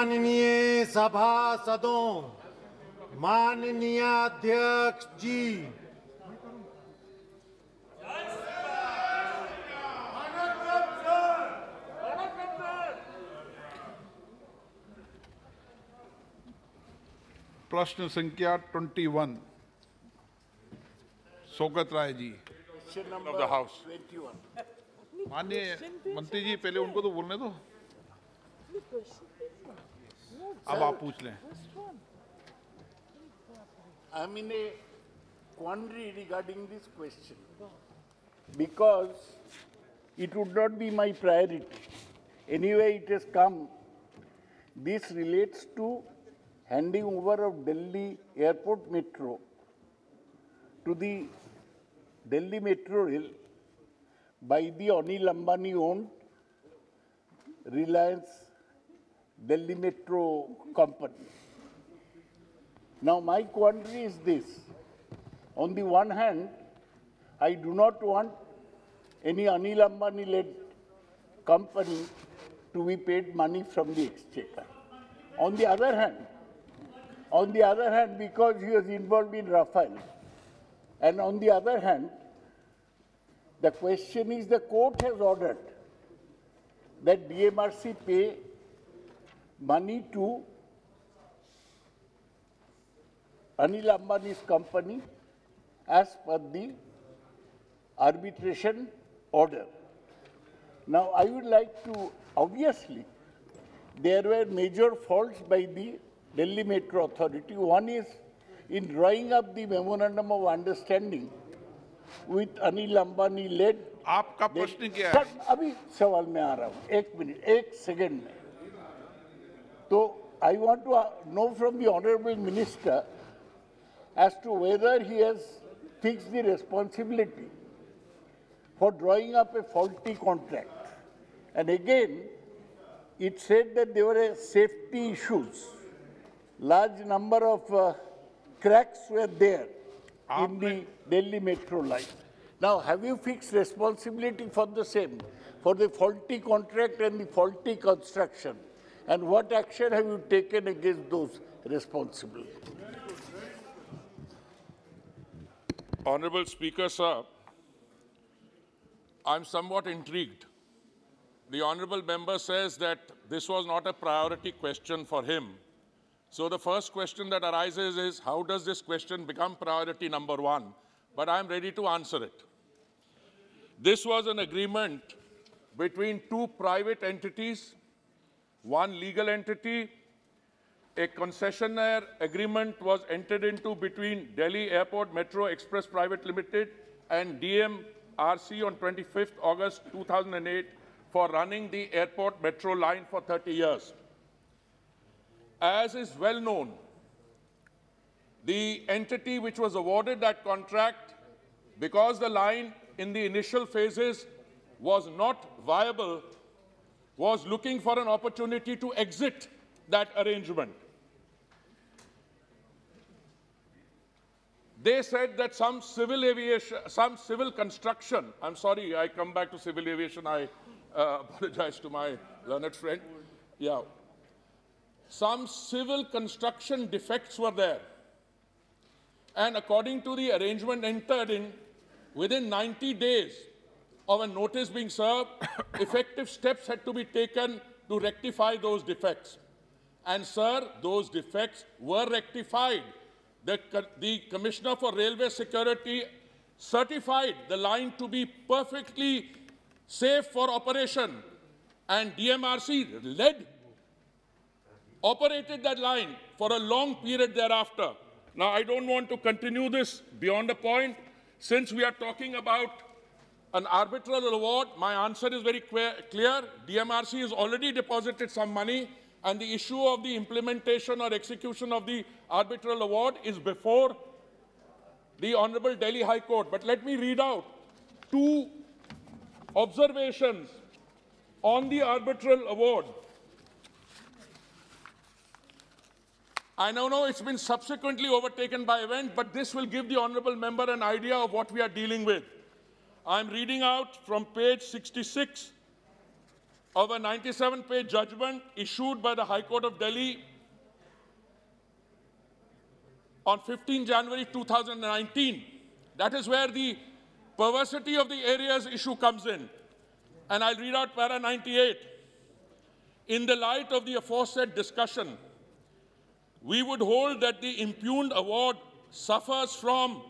माननीय सभासदों, माननीय अध्यक्ष जी, प्रश्न संख्या 21 Sougat Rai ji of the House. माननीय मंत्री जी पहले उनको तो बोलने दो, अब आप पूछ लें। I'm in a quandary regarding this question because it would not be my priority. Anyway, it has come. This relates to handing over of Delhi Airport Metro to the Delhi Metro Rail by the Anil Ambani owned Reliance Delhi Metro Company. Now, my quandary is this. On the one hand, I do not want any Anil Ambani-led company to be paid money from the exchequer. On the other hand, because he was involved in Rafale, and on the other hand, the question is the court has ordered that DMRC pay money to Anil Ambani's company as per the arbitration order. Now, I would like to, obviously, there were major faults by the Delhi Metro Authority. One is in drawing up the memorandum of understanding with Anil Ambani led. आपका प्रश्न क्या है? अभी सवाल में आ रहा हूँ, एक मिनट, एक सेकंड में. So, I want to know from the Honorable Minister as to whether he has fixed the responsibility for drawing up a faulty contract. And again, it said that there were safety issues. Large number of cracks were there in the Delhi Metro line. Now, have you fixed responsibility for the same, for the faulty contract and the faulty construction? And what action have you taken against those responsible? Honorable Speaker, sir, I'm somewhat intrigued. The honorable member says that this was not a priority question for him. So the first question that arises is, how does this question become priority number one? But I'm ready to answer it. This was an agreement between two private entities, one legal entity. A concessionaire agreement was entered into between Delhi Airport Metro Express Private Limited and DMRC on 25th August 2008 for running the airport metro line for 30 years. As is well known, the entity which was awarded that contract, because the line in the initial phases was not viable, was looking for an opportunity to exit that arrangement. They said that some civil construction, I'm sorry, I come back to civil aviation, I apologize to my learned friend. Yeah. Some civil construction defects were there. And according to the arrangement entered in, within 90 days of a notice being served, effective steps had to be taken to rectify those defects. And sir, those defects were rectified. The Commissioner for Railway Security certified the line to be perfectly safe for operation, and DMRC operated that line for a long period thereafter. Now, I don't want to continue this beyond a point. Since we are talking about an arbitral award, my answer is very clear. DMRC has already deposited some money, and the issue of the implementation or execution of the arbitral award is before the Honorable Delhi High Court. But let me read out two observations on the arbitral award. I now know it's been subsequently overtaken by event, but this will give the honorable member an idea of what we are dealing with. I'm reading out from page 66 of a 97-page judgment issued by the High Court of Delhi on 15 January 2019. That is where the perversity of the areas issue comes in. And I'll read out para 98. In the light of the aforesaid discussion, we would hold that the impugned award suffers from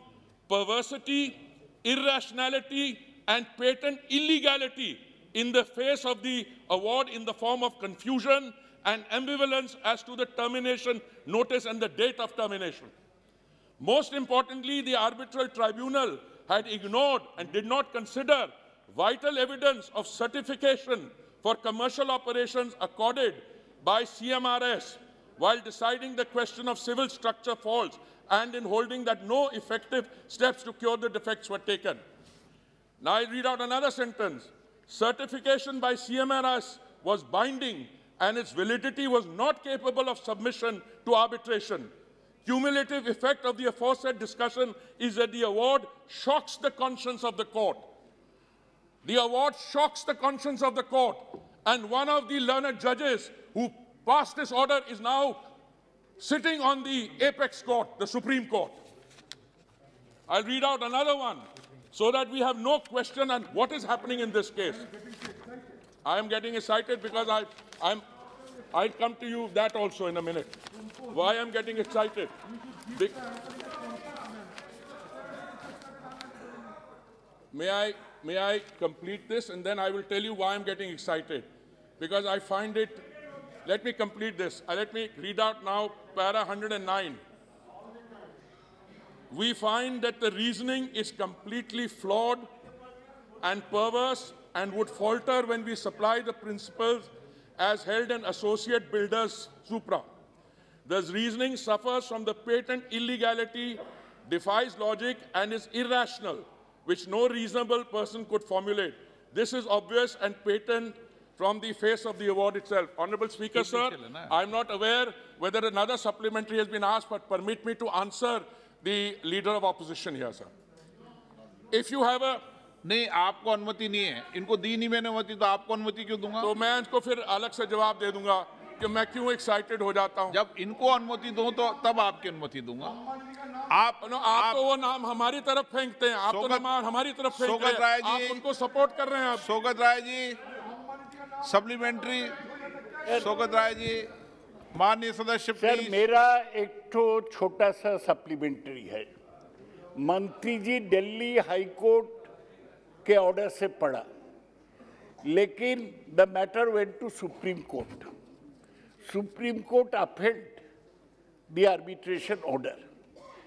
perversity, irrationality, and patent illegality in the face of the award in the form of confusion and ambivalence as to the termination notice and the date of termination. Most importantly, the arbitral tribunal had ignored and did not consider vital evidence of certification for commercial operations accorded by CMRS while deciding the question of civil structure faults and in holding that no effective steps to cure the defects were taken. Now I read out another sentence. Certification by CMRS was binding and its validity was not capable of submission to arbitration. Cumulative effect of the aforesaid discussion is that the award shocks the conscience of the court. The award shocks the conscience of the court. And one of the learned judges who passed this order is now sitting on the apex court, the Supreme Court. I'll read out another one so that we have no question on what is happening in this case. I am getting excited because I'll come to you that also in a minute. Why I'm getting excited? May I complete this and then I will tell you why I'm getting excited. Because I find it, let me complete this. Let me read out now para 109. We find that the reasoning is completely flawed and perverse and would falter when we supply the principles as held in Associate Builders Supra. This reasoning suffers from the patent illegality, defies logic, and is irrational, which no reasonable person could formulate. This is obvious and patent from the face of the award itself. Honorable Speaker, sir, I'm not aware whether another supplementary has been asked, but permit me to answer the Leader of Opposition here, sir. If you have a... नहीं, आपको अनुमति नहीं है, इनको दी नहीं मैंने अनुमति, तो आपको अनुमति क्यों दूंगा? तो मैं इनको फिर अलग से जवाब दे दूंगा कि मैं क्यों एक्साइटेड हो जाता हूं। जब इनको अनुमति दूं तो तब आपकी अनुमति दूंगा। आप तो वो नाम हमारी तरफ फेंकते हैं, आप तो नाम हमारी तरफ फेंक रहे हैं, आप उनको सपोर्ट कर रहे हैं। शौकत राय जी, सप्लीमेंट्री, शौकत राय जी, माननीय सदस्य सर, मेरा एक तो छोटा सा सप्लीमेंट्री है। मंत्री जी दिल्ली हाई कोर्ट के ऑर्डर से पढ़ा, लेकिन the matter went to supreme court. Supreme court upheld the arbitration order.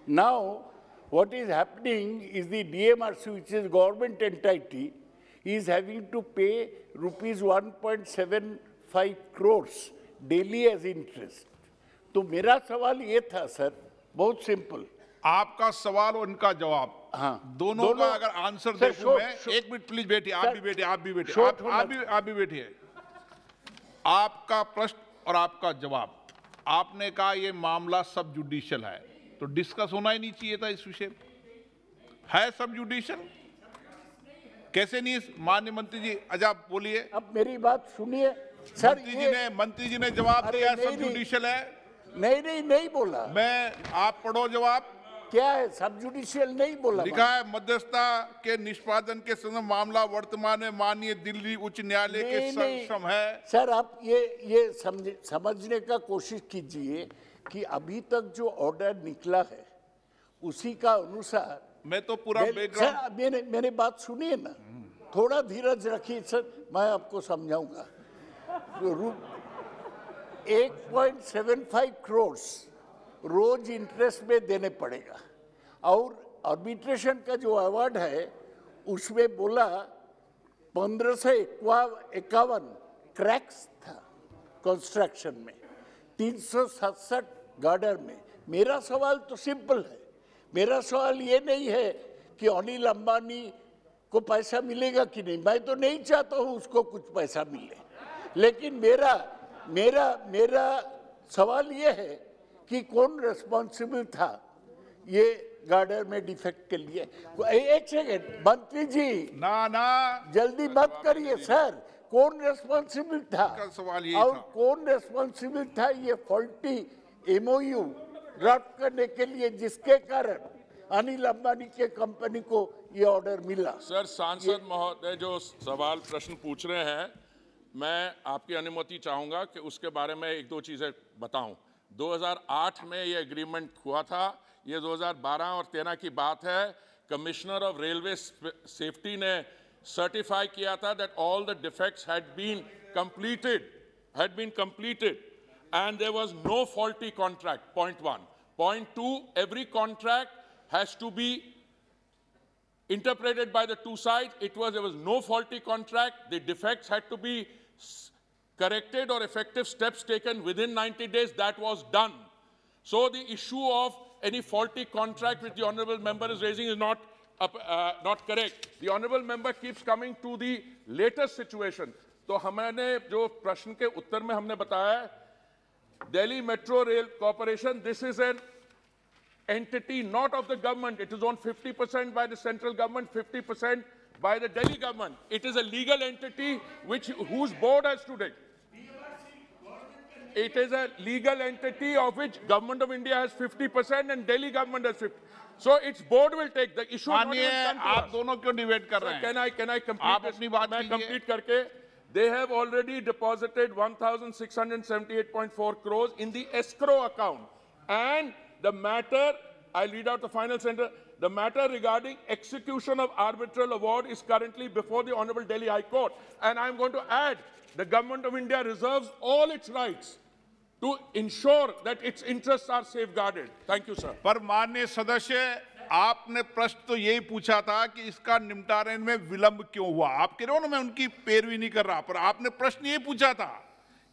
Now, what is happening is the DMRC, which is government entity, is having to pay rupees 1.75 crores daily as interest. तो मेरा सवाल ये था sir, बहुत simple. आपका सवाल और इनका जवाब, हाँ, दोनों का अगर आंसर देखूं मैं, एक मिनट प्लीज बैठिए, आप भी बैठिए, आप भी बैठिए. आपका प्रश्न और आपका जवाब, आपने कहा ये मामला सब जुडिशियल है, तो डिस्कस होना ही नहीं चाहिए था इस विषय में. है सब जुडिशियल? कैसे नहीं? माननीय मंत्री जी, अच्छा आप बोलिए. अब मेरी बात सुनिए सर. मंत्री जी ने जवाब दिया सब जुडिशियल है. नहीं बोला मैं. आप पढ़ो जवाब. क्या है? सब जुडिशियल नहीं बोला. लिखा है मध्यस्थता के निष्पादन के संबंध मामला वर्तमान में माननीय दिल्ली उच्च न्यायालय के समक्ष है. सर, आप ये समझने का कोशिश कीजिए कि अभी तक जो ऑर्डर निकला है उसी का अनुसार. मैं तो पूरा बैकग्राउंड. मेरे बात सुनिए ना, थोड़ा धीरज रखिए सर, मैं आपको समझाऊंगा. 1.75 करोड़ रोज इंटरेस्ट में देने पड़ेगा, और आर्बिट्रेशन का जो अवार्ड है उसमें बोला 1551 क्रैक्स था कंस्ट्रक्शन में, 367 गार्डर में. मेरा सवाल तो सिंपल है. मेरा सवाल ये नहीं है कि अनिल अंबानी को पैसा मिलेगा कि नहीं. मैं तो नहीं चाहता हूँ उसको कुछ पैसा मिले, लेकिन मेरा सवाल ये है कि कौन रिस्पॉन्सिबल था ये गार्डर में डिफेक्ट के लिए. एक सेकेंड मंत्री जी, ना जल्दी मत करिए सर. कौन रेस्पॉन्सिबल था, का सवाल यही और था। कौन रेस्पॉन्सिबल था ये फॉल्टी एमओयू ड्राफ्ट करने के लिए, जिसके कारण अनिल अंबानी के कंपनी को ये ऑर्डर मिला। सर, सांसद महोदय जो सवाल प्रश्न पूछ रहे हैं, मैं आपकी अनुमति चाहूंगा कि उसके बारे में एक दो चीजें बताऊं। 2008 में ये एग्रीमेंट हुआ था, ये 2012 और 13 की बात है। कमिश्नर ऑफ रेलवे सेफ्टी ने सर्टिफाई किया था that all the defects had been completed and there was no faulty contract, point one. Point two, every contract has to be interpreted by the two sides. There was no faulty contract. The defects had to be corrected or effective steps taken within 90 days. That was done. So the issue of any faulty contract which the honorable member is raising is not correct. The honorable member keeps coming to the latest situation. तो हमने जो प्रश्न के उत्तर में हमने बताया, Delhi Metro Rail Corporation, this is an entity not of the government. It is owned 50% by the central government, 50% by the Delhi government. It is a legal entity whose board has today. It is a legal entity of which government of India has 50% and Delhi government has 50%. So its board will take the issue. आप दोनों क्यों debate कर रहे हैं? Can I complete? आप अपनी बात मैं कीजिए। complete करके, they have already deposited 1,678.4 crores in the escrow account. And the matter, I read out the final sentence, the matter regarding execution of arbitral award is currently before the Honorable Delhi High Court. And I'm going to add, the Government of India reserves all its rights to ensure that its interests are safeguarded. Thank you, sir. पर माननीय सदस्य, आपने प्रश्न तो यही पूछा था कि इसका निपटारे में विलंब क्यों हुआ। आप कह रहे हो ना, मैं उनकी पैरवी नहीं कर रहा, पर आपने प्रश्न ये पूछा था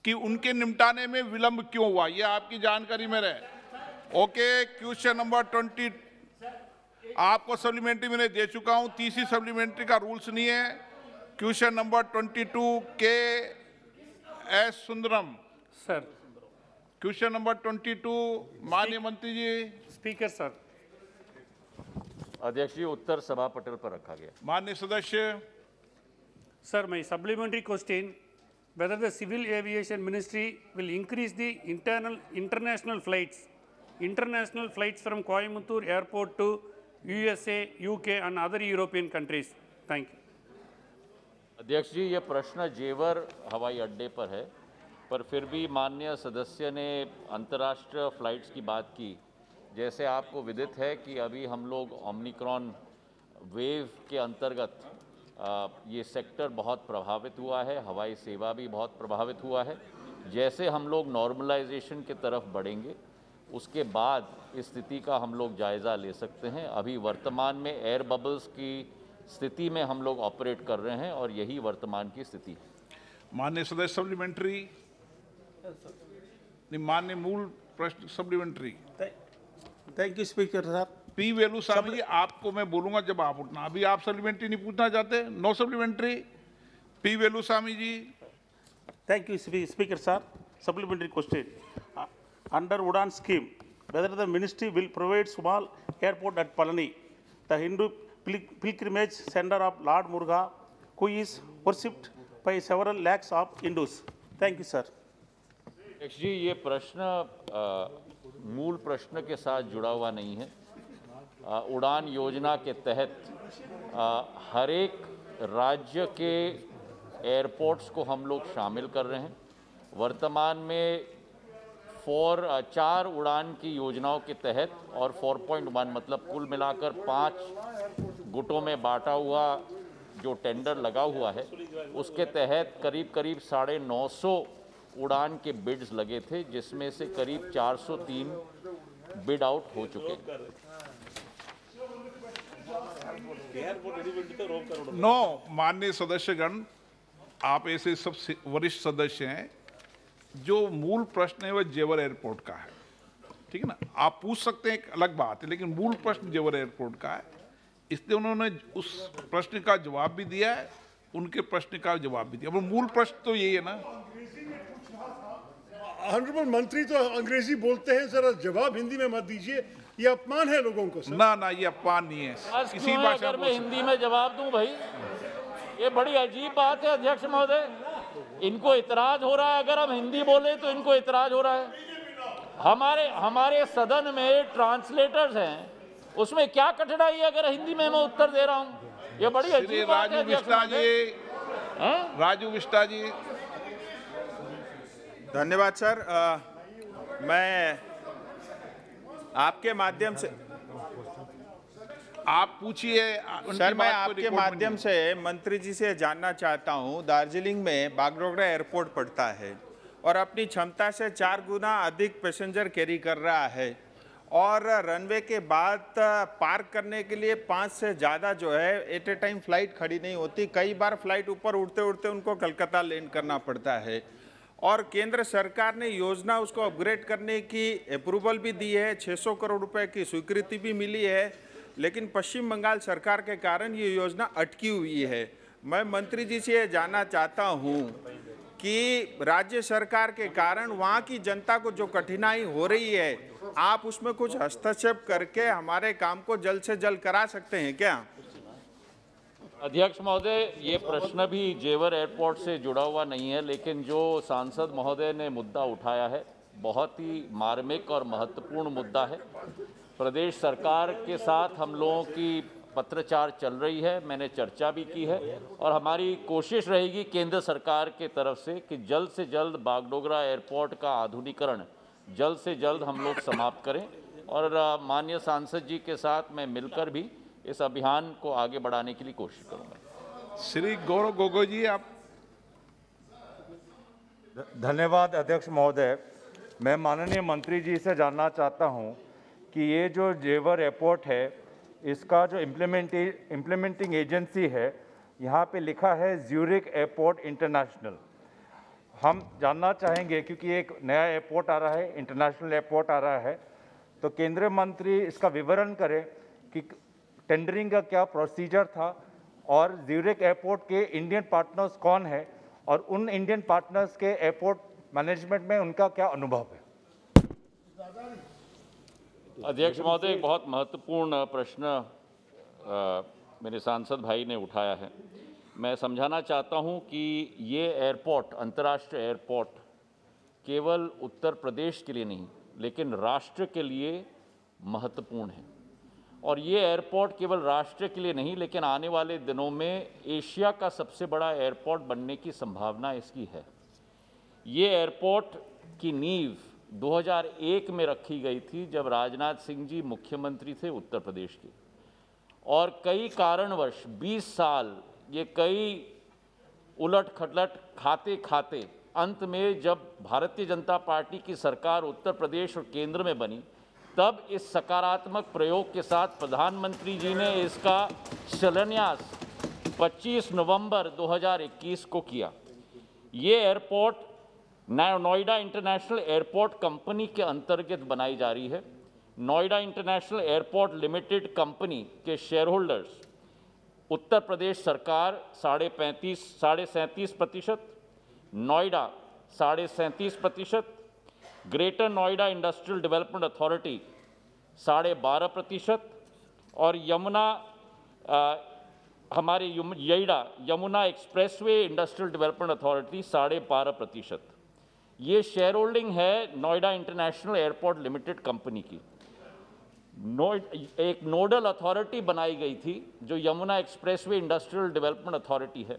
कि उनके निपटाने में विलंब क्यों हुआ। ये आपकी जानकारी में रहे। ओके, क्वेश्चन नंबर 20 आपको सप्लीमेंट्री मैंने दे चुका हूं। तीसरी सप्लीमेंट्री का रूल्स नहीं है। क्वेश्चन नंबर 22 के S Sundaram sir. Question number 22 माननीय मंत्री जी। Speaker sir. अध्यक्ष जी, उत्तर सभा पटल पर रखा गया। माननीय सदस्य। Sir, my supplementary question, whether the Civil Aviation Ministry will increase the international flights from Coimbatore Airport to USA, UK and other European countries. Thank you. अध्यक्ष जी, ये प्रश्न जेवर हवाई अड्डे पर है, पर फिर भी माननीय सदस्य ने अंतर्राष्ट्रीय फ्लाइट्स की बात की। जैसे आपको विदित है कि अभी हम लोग ओमिक्रॉन वेव के अंतर्गत ये सेक्टर बहुत प्रभावित हुआ है, हवाई सेवा भी बहुत प्रभावित हुआ है। जैसे हम लोग नॉर्मलाइजेशन की तरफ बढ़ेंगे, उसके बाद इस स्थिति का हम लोग जायज़ा ले सकते हैं। अभी वर्तमान में एयर बबल्स की स्थिति में हम लोग ऑपरेट कर रहे हैं और यही वर्तमान की स्थिति है। माननीय सदस्य सप्लीमेंट्री, माननीय मूल प्रश्न सप्लीमेंट्री। थैंक यू स्पीकर साहब। पी वेलुस्वामी जी, आपको मैं बोलूंगा जब आप उठना। अभी आप सप्लीमेंट्री नहीं पूछना चाहते? No supplementary. P Veluswamy ji. Thank you speaker sir. Supplementary question, under Udan scheme, whether the ministry will provide small airport at Palani, the Hindu pilgrimage center of Lord Muruga, who is worshipped by several lakhs of Hindus. Thank you, sir. अध्यक्ष जी, ये प्रश्न मूल प्रश्न के साथ जुड़ा हुआ नहीं है। उड़ान योजना के तहत हर एक राज्य के एयरपोर्ट्स को हम लोग शामिल कर रहे हैं। वर्तमान में 4 उड़ान की योजनाओं के तहत और 4.1 मतलब कुल मिलाकर 5 गुटों में बांटा हुआ जो टेंडर लगा हुआ है, उसके तहत करीब 950 उड़ान के बिड्स लगे थे, जिसमें से करीब 403 बिड आउट हो चुके हैं। नो, माननीय सदस्यगण, आप ऐसे सब वरिष्ठ सदस्य हैं। जो मूल प्रश्न है वह जेवर एयरपोर्ट का है, ठीक है ना। आप पूछ सकते हैं, एक अलग बात है, लेकिन मूल प्रश्न जेवर एयरपोर्ट का है। इसलिए उन्होंने उस प्रश्न का जवाब भी दिया है, उनके प्रश्न का जवाब भी दिया। पर मूल प्रश्न तो यही है ना। ऑनरेबल मंत्री तो अंग्रेजी बोलते हैं, जरा जवाब हिंदी में मत दीजिए, ये अपमान है लोगों को सर। ना, ये अपमान नहीं है। किसी भाषा में हिंदी में जवाब दूं भाई, ये बड़ी अजीब बात है अध्यक्ष महोदय। इनको इतराज हो रहा है, अगर हम हिंदी बोले तो इनको इतराज हो रहा है। हमारे सदन में ट्रांसलेटर्स हैं, उसमें क्या कठिनाई है अगर हिंदी में मैं उत्तर दे रहा हूं? ये बड़ी अजीब बात है। राजू विष्टा जी। धन्यवाद सर। मैं आपके माध्यम से आप पूछिए सर, मैं आपके माध्यम से मंत्री जी से जानना चाहता हूं, दार्जिलिंग में बागडोगरा एयरपोर्ट पड़ता है और अपनी क्षमता से 4 गुना अधिक पैसेंजर कैरी कर रहा है और रनवे के बाद पार्क करने के लिए 5 से ज़्यादा जो है एट ए टाइम फ्लाइट खड़ी नहीं होती। कई बार फ्लाइट ऊपर उड़ते उड़ते उनको कलकत्ता लैंड करना पड़ता है और केंद्र सरकार ने योजना उसको अपग्रेड करने की अप्रूवल भी दी है, 600 करोड़ रुपए की स्वीकृति भी मिली है, लेकिन पश्चिम बंगाल सरकार के कारण ये योजना अटकी हुई है। मैं मंत्री जी से जानना चाहता हूँ कि राज्य सरकार के कारण वहाँ की जनता को जो कठिनाई हो रही है, आप उसमें कुछ हस्तक्षेप करके हमारे काम को जल्द से जल्द करा सकते हैं क्या? अध्यक्ष महोदय, ये प्रश्न भी जेवर एयरपोर्ट से जुड़ा हुआ नहीं है, लेकिन जो सांसद महोदय ने मुद्दा उठाया है बहुत ही मार्मिक और महत्वपूर्ण मुद्दा है। प्रदेश सरकार के साथ हम लोगों की पत्रचार चल रही है, मैंने चर्चा भी की है और हमारी कोशिश रहेगी केंद्र सरकार के तरफ से कि जल्द से जल्द बागडोगरा एयरपोर्ट का आधुनिकीकरण जल्द से जल्द हम लोग समाप्त करें और माननीय सांसद जी के साथ मैं मिलकर भी इस अभियान को आगे बढ़ाने के लिए कोशिश करूंगा। श्री गौरव गोगोई जी, आप। धन्यवाद अध्यक्ष महोदय। मैं माननीय मंत्री जी से जानना चाहता हूं कि ये जो जेवर एयरपोर्ट है, इसका जो इम्प्लीमेंटिंग एजेंसी है, यहाँ पे लिखा है ज्यूरिक एयरपोर्ट इंटरनेशनल। हम जानना चाहेंगे क्योंकि एक नया एयरपोर्ट आ रहा है, इंटरनेशनल एयरपोर्ट आ रहा है, तो केंद्रीय मंत्री इसका विवरण करें कि टेंडरिंग का क्या प्रोसीजर था और ज्यूरिक एयरपोर्ट के इंडियन पार्टनर्स कौन है और उन इंडियन पार्टनर्स के एयरपोर्ट मैनेजमेंट में उनका क्या अनुभव है? अध्यक्ष महोदय, एक बहुत महत्वपूर्ण प्रश्न मेरे सांसद भाई ने उठाया है। मैं समझाना चाहता हूं कि ये एयरपोर्ट, अंतर्राष्ट्रीय एयरपोर्ट, केवल उत्तर प्रदेश के लिए नहीं लेकिन राष्ट्र के लिए महत्वपूर्ण है और ये एयरपोर्ट केवल राष्ट्र के लिए नहीं लेकिन आने वाले दिनों में एशिया का सबसे बड़ा एयरपोर्ट बनने की संभावना इसकी है। ये एयरपोर्ट की नींव 2001 में रखी गई थी जब राजनाथ सिंह जी मुख्यमंत्री थे उत्तर प्रदेश के, और कई कारणवश 20 साल ये कई उलट खटलट खाते खाते अंत में जब भारतीय जनता पार्टी की सरकार उत्तर प्रदेश और केंद्र में बनी, तब इस सकारात्मक प्रयोग के साथ प्रधानमंत्री जी ने इसका शिलान्यास 25 नवंबर 2021 को किया। ये airport Noida international airport company के अंतर्गत बनाई जा रही है। Noida international airport limited company के शेयर होल्डर्स उत्तर प्रदेश सरकार 37.5%, Noida 37.5%, greater Noida industrial development authority 12.5% और हमारे Yamuna expressway industrial development authority 12.5%। ये शेयर होल्डिंग है Noida international airport limited company की। एक नोडल अथॉरिटी बनाई गई थी जो Yamuna expressway industrial development authority है,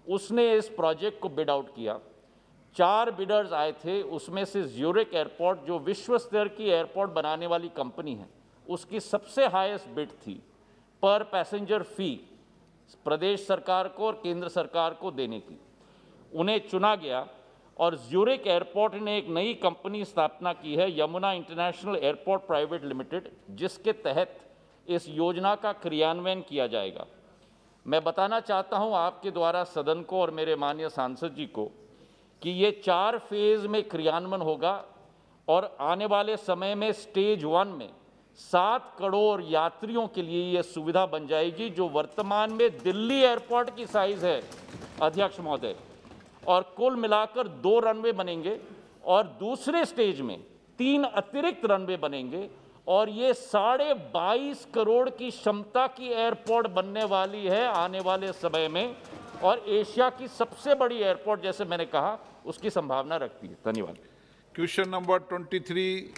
उसने इस प्रोजेक्ट को बिड आउट किया। 4 बिडर्स आए थे, उसमें से ज्यूरिक एयरपोर्ट जो विश्व स्तर की एयरपोर्ट बनाने वाली कंपनी है, उसकी सबसे हाईएस्ट बिड थी पर पैसेंजर फी प्रदेश सरकार को और केंद्र सरकार को देने की। उन्हें चुना गया और ज्यूरिक एयरपोर्ट ने एक नई कंपनी स्थापना की है, Yamuna international airport private limited, जिसके तहत इस योजना का क्रियान्वयन किया जाएगा। मैं बताना चाहता हूं आपके द्वारा सदन को और मेरे माननीय सांसद जी को कि ये 4 फेज में क्रियान्वयन होगा और आने वाले समय में स्टेज 1 में 7 करोड़ यात्रियों के लिए ये सुविधा बन जाएगी, जो वर्तमान में दिल्ली एयरपोर्ट की साइज है अध्यक्ष महोदय। और कुल मिलाकर 2 रनवे बनेंगे और दूसरे स्टेज में 3 अतिरिक्त रनवे बनेंगे और ये 22.5 करोड़ की क्षमता की एयरपोर्ट बनने वाली है आने वाले समय में। और एशिया की सबसे बड़ी एयरपोर्ट, जैसे मैंने कहा, उसकी संभावना रखती है। धन्यवाद। क्वेश्चन नंबर 23,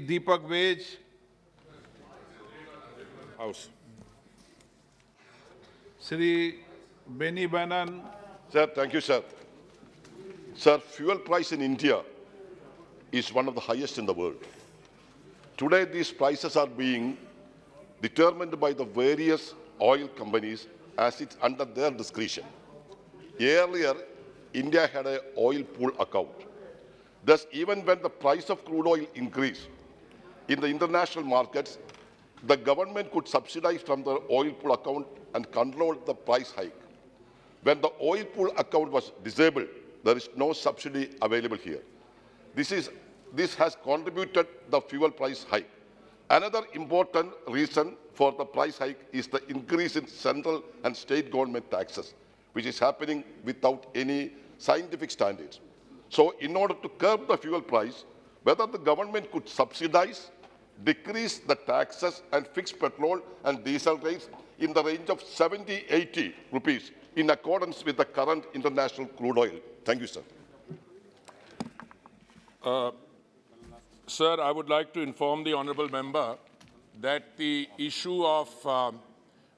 दीपक वेज, house. Shri Benny Behanan. Sir, thank you, sir. Sir, fuel price in India is one of the highest in the world. Today, these prices are being determined by the various oil companies as it's under their discretion. Earlier, India had an oil pool account. Thus, even when the price of crude oil increased in the international markets, the government could subsidize from the oil pool account and control the price hike. When the oil pool account was disabled, there is no subsidy available here. This has contributed the fuel price hike. Another important reason for the price hike is the increase in central and state government taxes, which is happening without any scientific standards. So in order to curb the fuel price, whether the government could subsidize, decrease the taxes and fix petrol and diesel rates in the range of 70-80 rupees in accordance with the current international crude oil. Thank you, sir. Sir, I would like to inform the honourable member that the issue of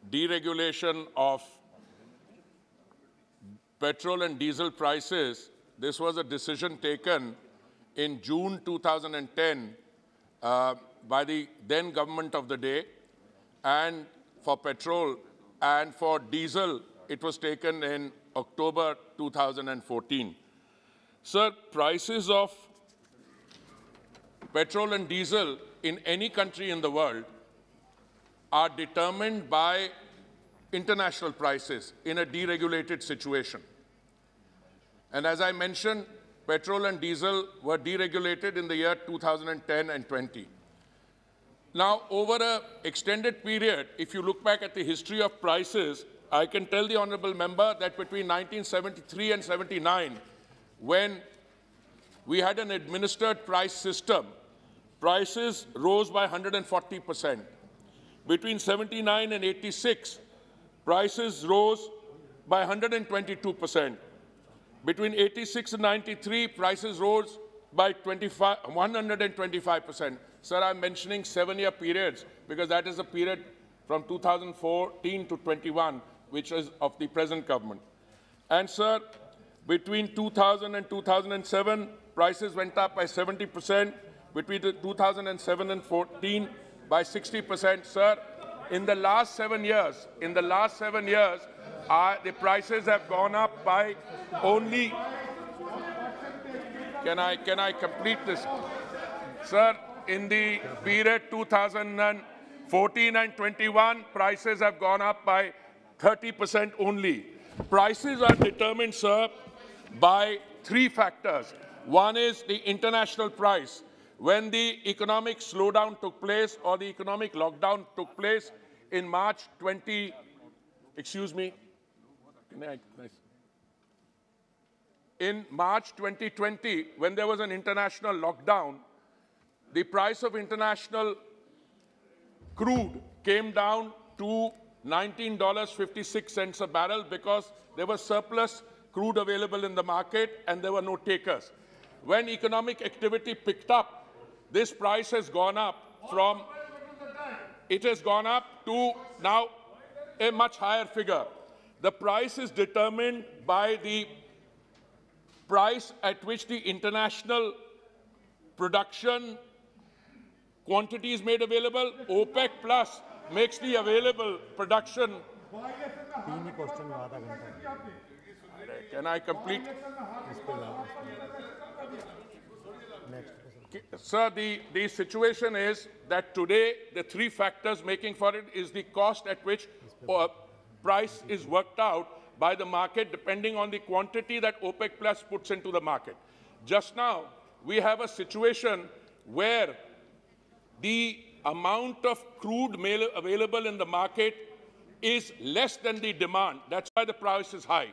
deregulation of petrol and diesel prices, this was a decision taken in June 2010 by the then government of the day, and for petrol, and for diesel, it was taken in October 2014. Sir, prices of petrol and diesel in any country in the world are determined by international prices in a deregulated situation. And as I mentioned, petrol and diesel were deregulated in the year 2010 and 20. Now, over an extended period, if you look back at the history of prices, I can tell the honourable member that between 1973 and 79, when we had an administered price system, prices rose by 140%. Between 79 and 86, prices rose by 122%. Between 86 and 93, prices rose by 125%. Sir, I'm mentioning 7-year periods because that is a period from 2014 to 21, which is of the present government. And sir, between 2000 and 2007, prices went up by 70%. Between 2007 and 14, by 60%. Sir, in the last 7 years, the prices have gone up by only. Can I complete this? Sir, in the period 2014 and 21, prices have gone up by 30% only. Prices are determined, sir, by 3 factors. One is the international price. When the economic slowdown took place or the economic lockdown took place in March 20, in March 2020, when there was an international lockdown, the price of international crude came down to $19.56 a barrel because there was surplus crude available in the market and there were no takers. When economic activity picked up, this price has gone up to now a much higher figure. The price is determined by the price at which the international production quantity is made available. OPEC Plus makes the available production. Can I complete? Sir, the situation is that today the 3 factors making for it is the cost at which price is worked out by the market depending on the quantity that OPEC Plus puts into the market. Just now, we have a situation where the amount of crude available in the market is less than the demand. That's why the price is high.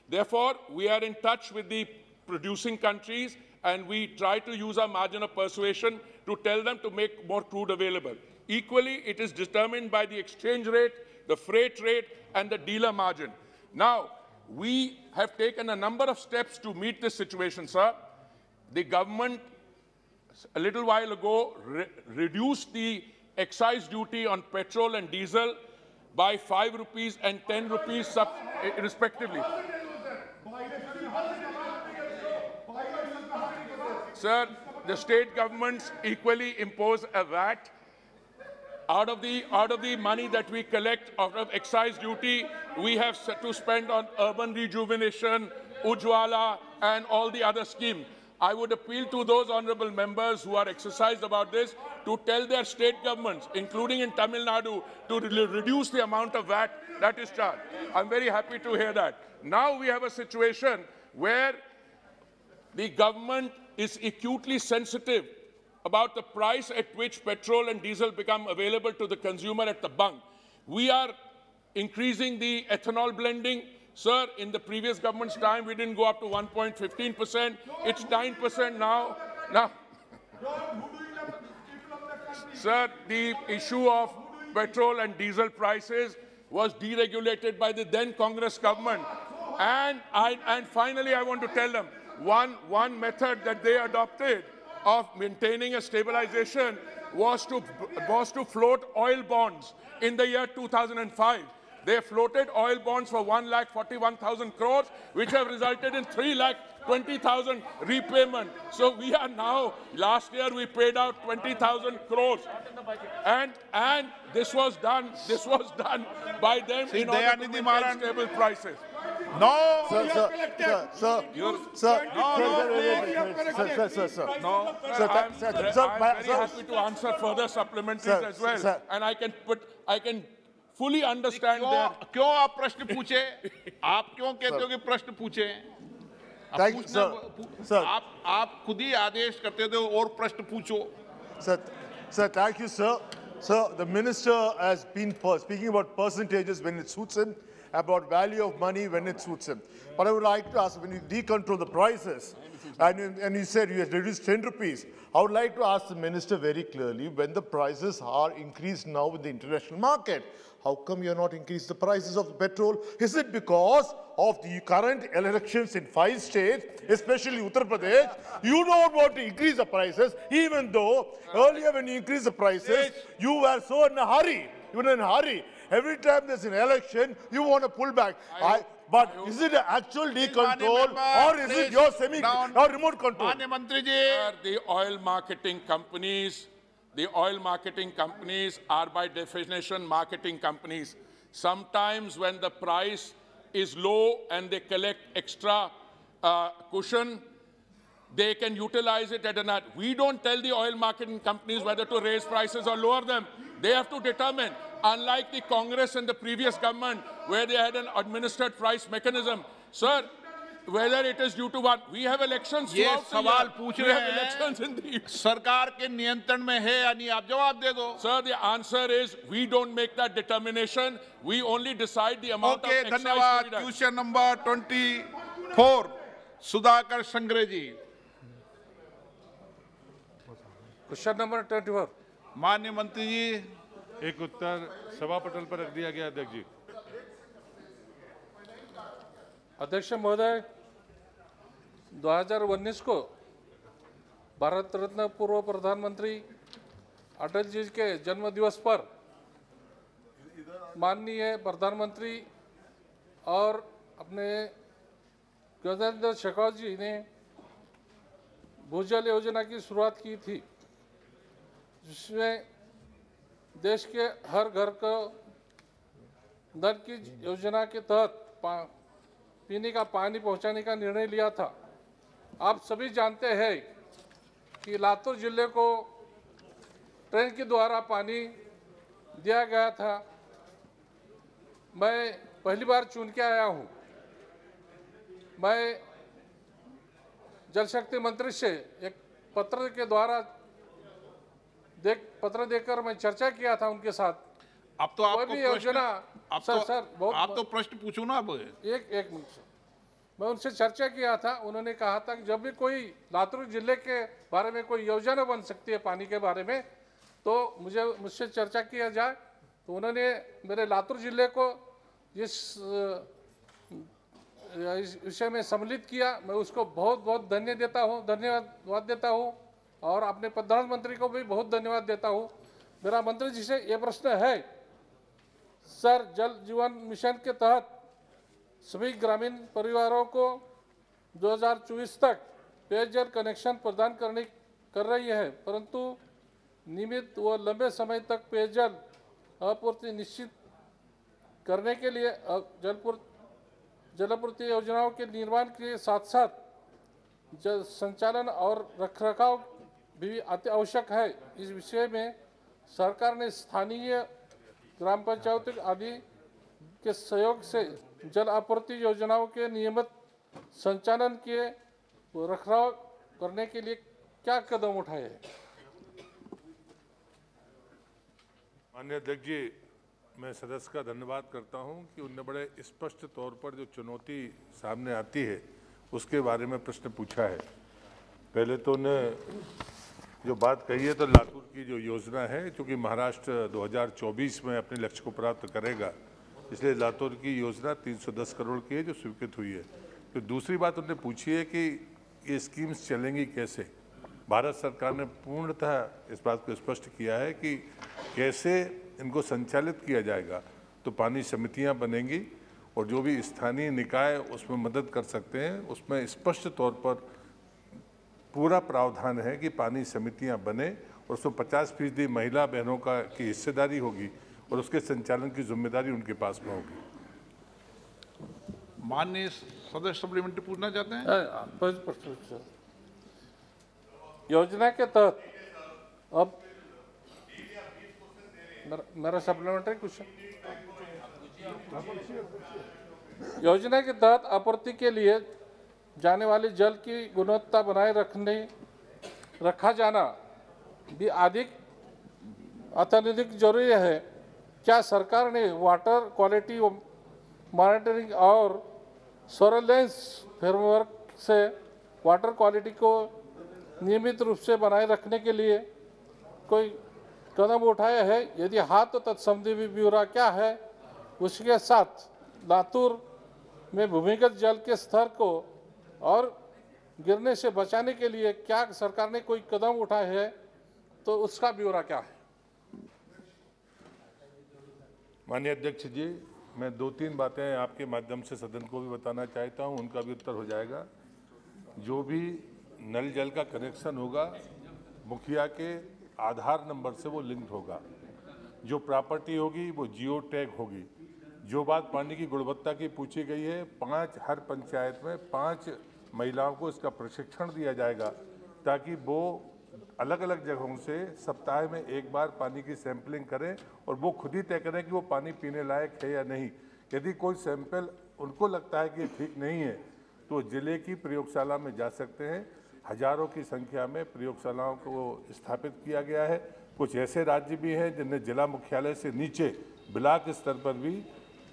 Therefore, we are in touch with the producing countries and we try to use our margin of persuasion to tell them to make more crude available. Equally, it is determined by the exchange rate, the freight rate, and the dealer margin. Now, we have taken a number of steps to meet this situation, sir. The government, a little while ago, reduced the excise duty on petrol and diesel by 5 rupees and 10 rupees respectively. Sir, the state governments equally impose a VAT. Out of the money that we collect out of excise duty, we have to spend on urban rejuvenation, Ujwala, and all the other schemes. I would appeal to those honorable members who are exercised about this to tell their state governments, including in Tamil Nadu, to reduce the amount of VAT that is charged. I'm very happy to hear that. Now we have a situation where the government is acutely sensitive about the price at which petrol and diesel become available to the consumer at the bunk. We are increasing the ethanol blending. Sir, in the previous government's time, we didn't go up to 1.15%. It's 9% now. Sir, the issue of petrol and diesel prices was deregulated by the then Congress government. And finally, I want to tell them, one method that they adopted of maintaining a stabilization was to float oil bonds in the year 2005. They floated oil bonds for 1,41,000 crores, which have resulted in 3,20,000 repayment. So we are now, last year we paid out 20,000 crores. And this was done by them in order to maintain stable prices. No, Sir, I'm very happy to answer further supplementaries as well. And I can fully understand that. क्यों आप प्रश्न पूछे? आप क्यों कहते हो कि प्रश्न पूछे? आप खुद ही आदेश करते थे और प्रश्न पूछो. Sir, thank you, sir. Sir, the minister has been speaking about percentages when it suits him, about value of money when it suits him. But I would like to ask, when you decontrol the prices, and you said you had reduced 10 rupees, I would like to ask the minister very clearly, when the prices are increased now in the international market, how come you are not increased the prices of the petrol? Is it because of the current elections in 5 states, especially Uttar Pradesh? You don't want to increase the prices, even though earlier when you increased the prices, you were so in a hurry. You were in a hurry. Every time there's an election, you want to pull back. But is it an actual decontrol or is it your or remote control? The oil marketing companies are by definition marketing companies. Sometimes when the price is low and they collect extra cushion, they can utilize it at a nut. We don't tell the oil marketing companies whether to raise prices or lower them. They have to determine. Unlike the Congress and the previous government, where they had an administered price mechanism. Sir, whether it is due to what, we have elections. ये सवाल पूछ रहे हैं, सरकार के नियंत्रण में है या नहीं, आप जवाब दे दो. Sir, the answer is we don't make that determination. We only decide the amount of excise. धन्यवाद. Question number 24, Sudhakar Sangre ji. Question number 24. माननीय मंत्री जी, एक उत्तर सभा पटल पर रख दिया गया. अध्यक्ष जी. अध्यक्ष महोदय, 2019 को भारत रत्न पूर्व प्रधानमंत्री अटल जी के जन्म दिवस पर माननीय प्रधानमंत्री और अपने गजेंद्र शेखावत जी ने भूजल योजना की शुरुआत की थी, जिसमें देश के हर घर को नल की योजना के तहत पीने का पानी पहुंचाने का निर्णय लिया था. आप सभी जानते हैं कि लातूर जिले को ट्रेन के द्वारा पानी दिया गया था. मैं पहली बार चुन के आया हूं. मैं जल शक्ति मंत्री से एक पत्र के द्वारा पत्र देकर मैं चर्चा किया था उनके साथ. अब तो आपको योजना आप तो प्रश्न पूछो ना. अब एक मिनट से मैं उनसे चर्चा किया था. उन्होंने कहा था कि जब भी कोई लातूर जिले के बारे में कोई योजना बन सकती है पानी के बारे में, तो मुझसे चर्चा किया जाए. तो उन्होंने मेरे लातूर जिले को इस विषय में सम्मिलित किया। मैं उसको बहुत बहुत धन्यवाद देता हूँ और अपने प्रधानमंत्री को भी बहुत धन्यवाद देता हूँ। मेरा मंत्री जी से ये प्रश्न है, सर, जल जीवन मिशन के तहत सभी ग्रामीण परिवारों को 2024 तक पेयजल कनेक्शन प्रदान कर रही है, परंतु नियमित व लंबे समय तक पेयजल आपूर्ति निश्चित करने के लिए जलापूर्ति योजनाओं के निर्माण के साथ साथ जल संचालन और रखरखाव भी अति आवश्यक है। इस विषय में सरकार ने स्थानीय ग्राम पंचायत आदि के सहयोग से जल आपूर्ति योजनाओं के नियमित संचालन के रखरखाव करने के लिए क्या कदम उठाए हैं? माननीय अध्यक्ष जी, मैं सदस्य का धन्यवाद करता हूं कि उन्होंने बड़े स्पष्ट तौर पर जो चुनौती सामने आती है उसके बारे में प्रश्न पूछा है। पहले तो उन्हें जो बात कही है तो लातूर की जो योजना है, चूँकि महाराष्ट्र 2024 में अपने लक्ष्य को प्राप्त करेगा, इसलिए लातूर की योजना 310 करोड़ की है जो स्वीकृत हुई है। तो दूसरी बात उन्होंने पूछी है कि ये स्कीम्स चलेंगी कैसे। भारत सरकार ने पूर्णतः इस बात को स्पष्ट किया है कि कैसे इनको संचालित किया जाएगा। तो पानी समितियां बनेंगी और जो भी स्थानीय निकाय उसमें मदद कर सकते हैं, उसमें स्पष्ट तौर पर पूरा प्रावधान है कि पानी समितियां बने और उसमें 50% महिला बहनों की हिस्सेदारी होगी और उसके संचालन की जिम्मेदारी उनके पास में होगी। माननीय सदस्य सप्लीमेंट्री पूछना चाहते हैं? योजना के तहत अब मेरा सप्लीमेंट्री क्वेश्चन, योजना के तहत आपूर्ति के लिए जाने वाले जल की गुणवत्ता बनाए रखा जाना भी अधिक अत्यधिक जरूरी है। क्या सरकार ने वाटर क्वालिटी मॉनिटरिंग और सर्वेलेंस फ्रेमवर्क से वाटर क्वालिटी को नियमित रूप से बनाए रखने के लिए कोई कदम उठाया है? यदि हाँ तो तत्संबंधी ब्यौरा क्या है? उसके साथ लातूर में भूमिगत जल के स्तर को और गिरने से बचाने के लिए क्या सरकार ने कोई कदम उठाए है, तो उसका ब्यौरा क्या है? माननीय अध्यक्ष जी, मैं 2-3 बातें आपके माध्यम से सदन को भी बताना चाहता हूं, उनका भी उत्तर हो जाएगा। जो भी नल जल का कनेक्शन होगा, मुखिया के आधार नंबर से वो लिंक्ड होगा। जो प्रॉपर्टी होगी वो जियो टैग होगी। जो बात पानी की गुणवत्ता की पूछी गई है, हर पंचायत में 5 महिलाओं को इसका प्रशिक्षण दिया जाएगा ताकि वो अलग अलग जगहों से सप्ताह में एक बार पानी की सैंपलिंग करें और वो खुद ही तय करें कि वो पानी पीने लायक है या नहीं। यदि कोई सैंपल उनको लगता है कि ठीक नहीं है तो जिले की प्रयोगशाला में जा सकते हैं। हजारों की संख्या में प्रयोगशालाओं को स्थापित किया गया है। कुछ ऐसे राज्य भी हैं जिनने जिला मुख्यालय से नीचे ब्लॉक स्तर पर भी